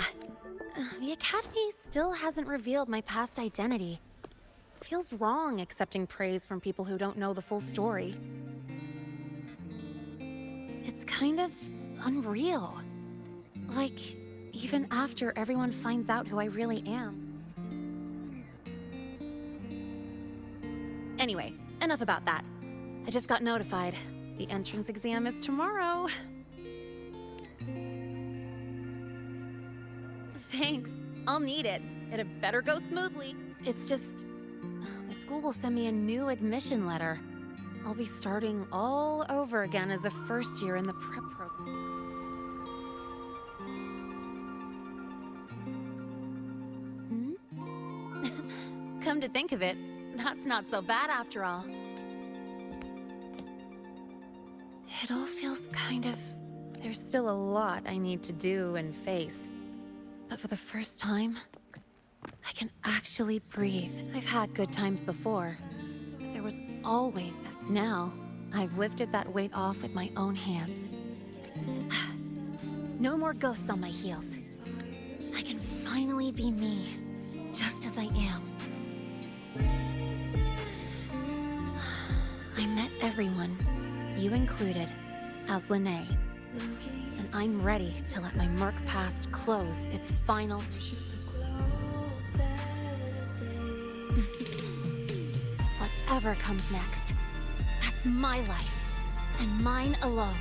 The Academy still hasn't revealed my past identity. Feels wrong accepting praise from people who don't know the full story. It's kind of unreal. Like, even after everyone finds out who I really am. Anyway, enough about that. I just got notified. The entrance exam is tomorrow. Thanks. I'll need it. It had better go smoothly. It's just... the school will send me a new admission letter. I'll be starting all over again as a first year in the prep program. Come to think of it, that's not so bad after all. It all feels kind of... there's still a lot I need to do and face. But for the first time, I can actually breathe. I've had good times before, but there was always that. Now, I've lifted that weight off with my own hands. No more ghosts on my heels. I can finally be me, just as I am. I met everyone, you included, as Lene. And I'm ready to let my murk past close its final... Whatever comes next, that's my life, and mine alone.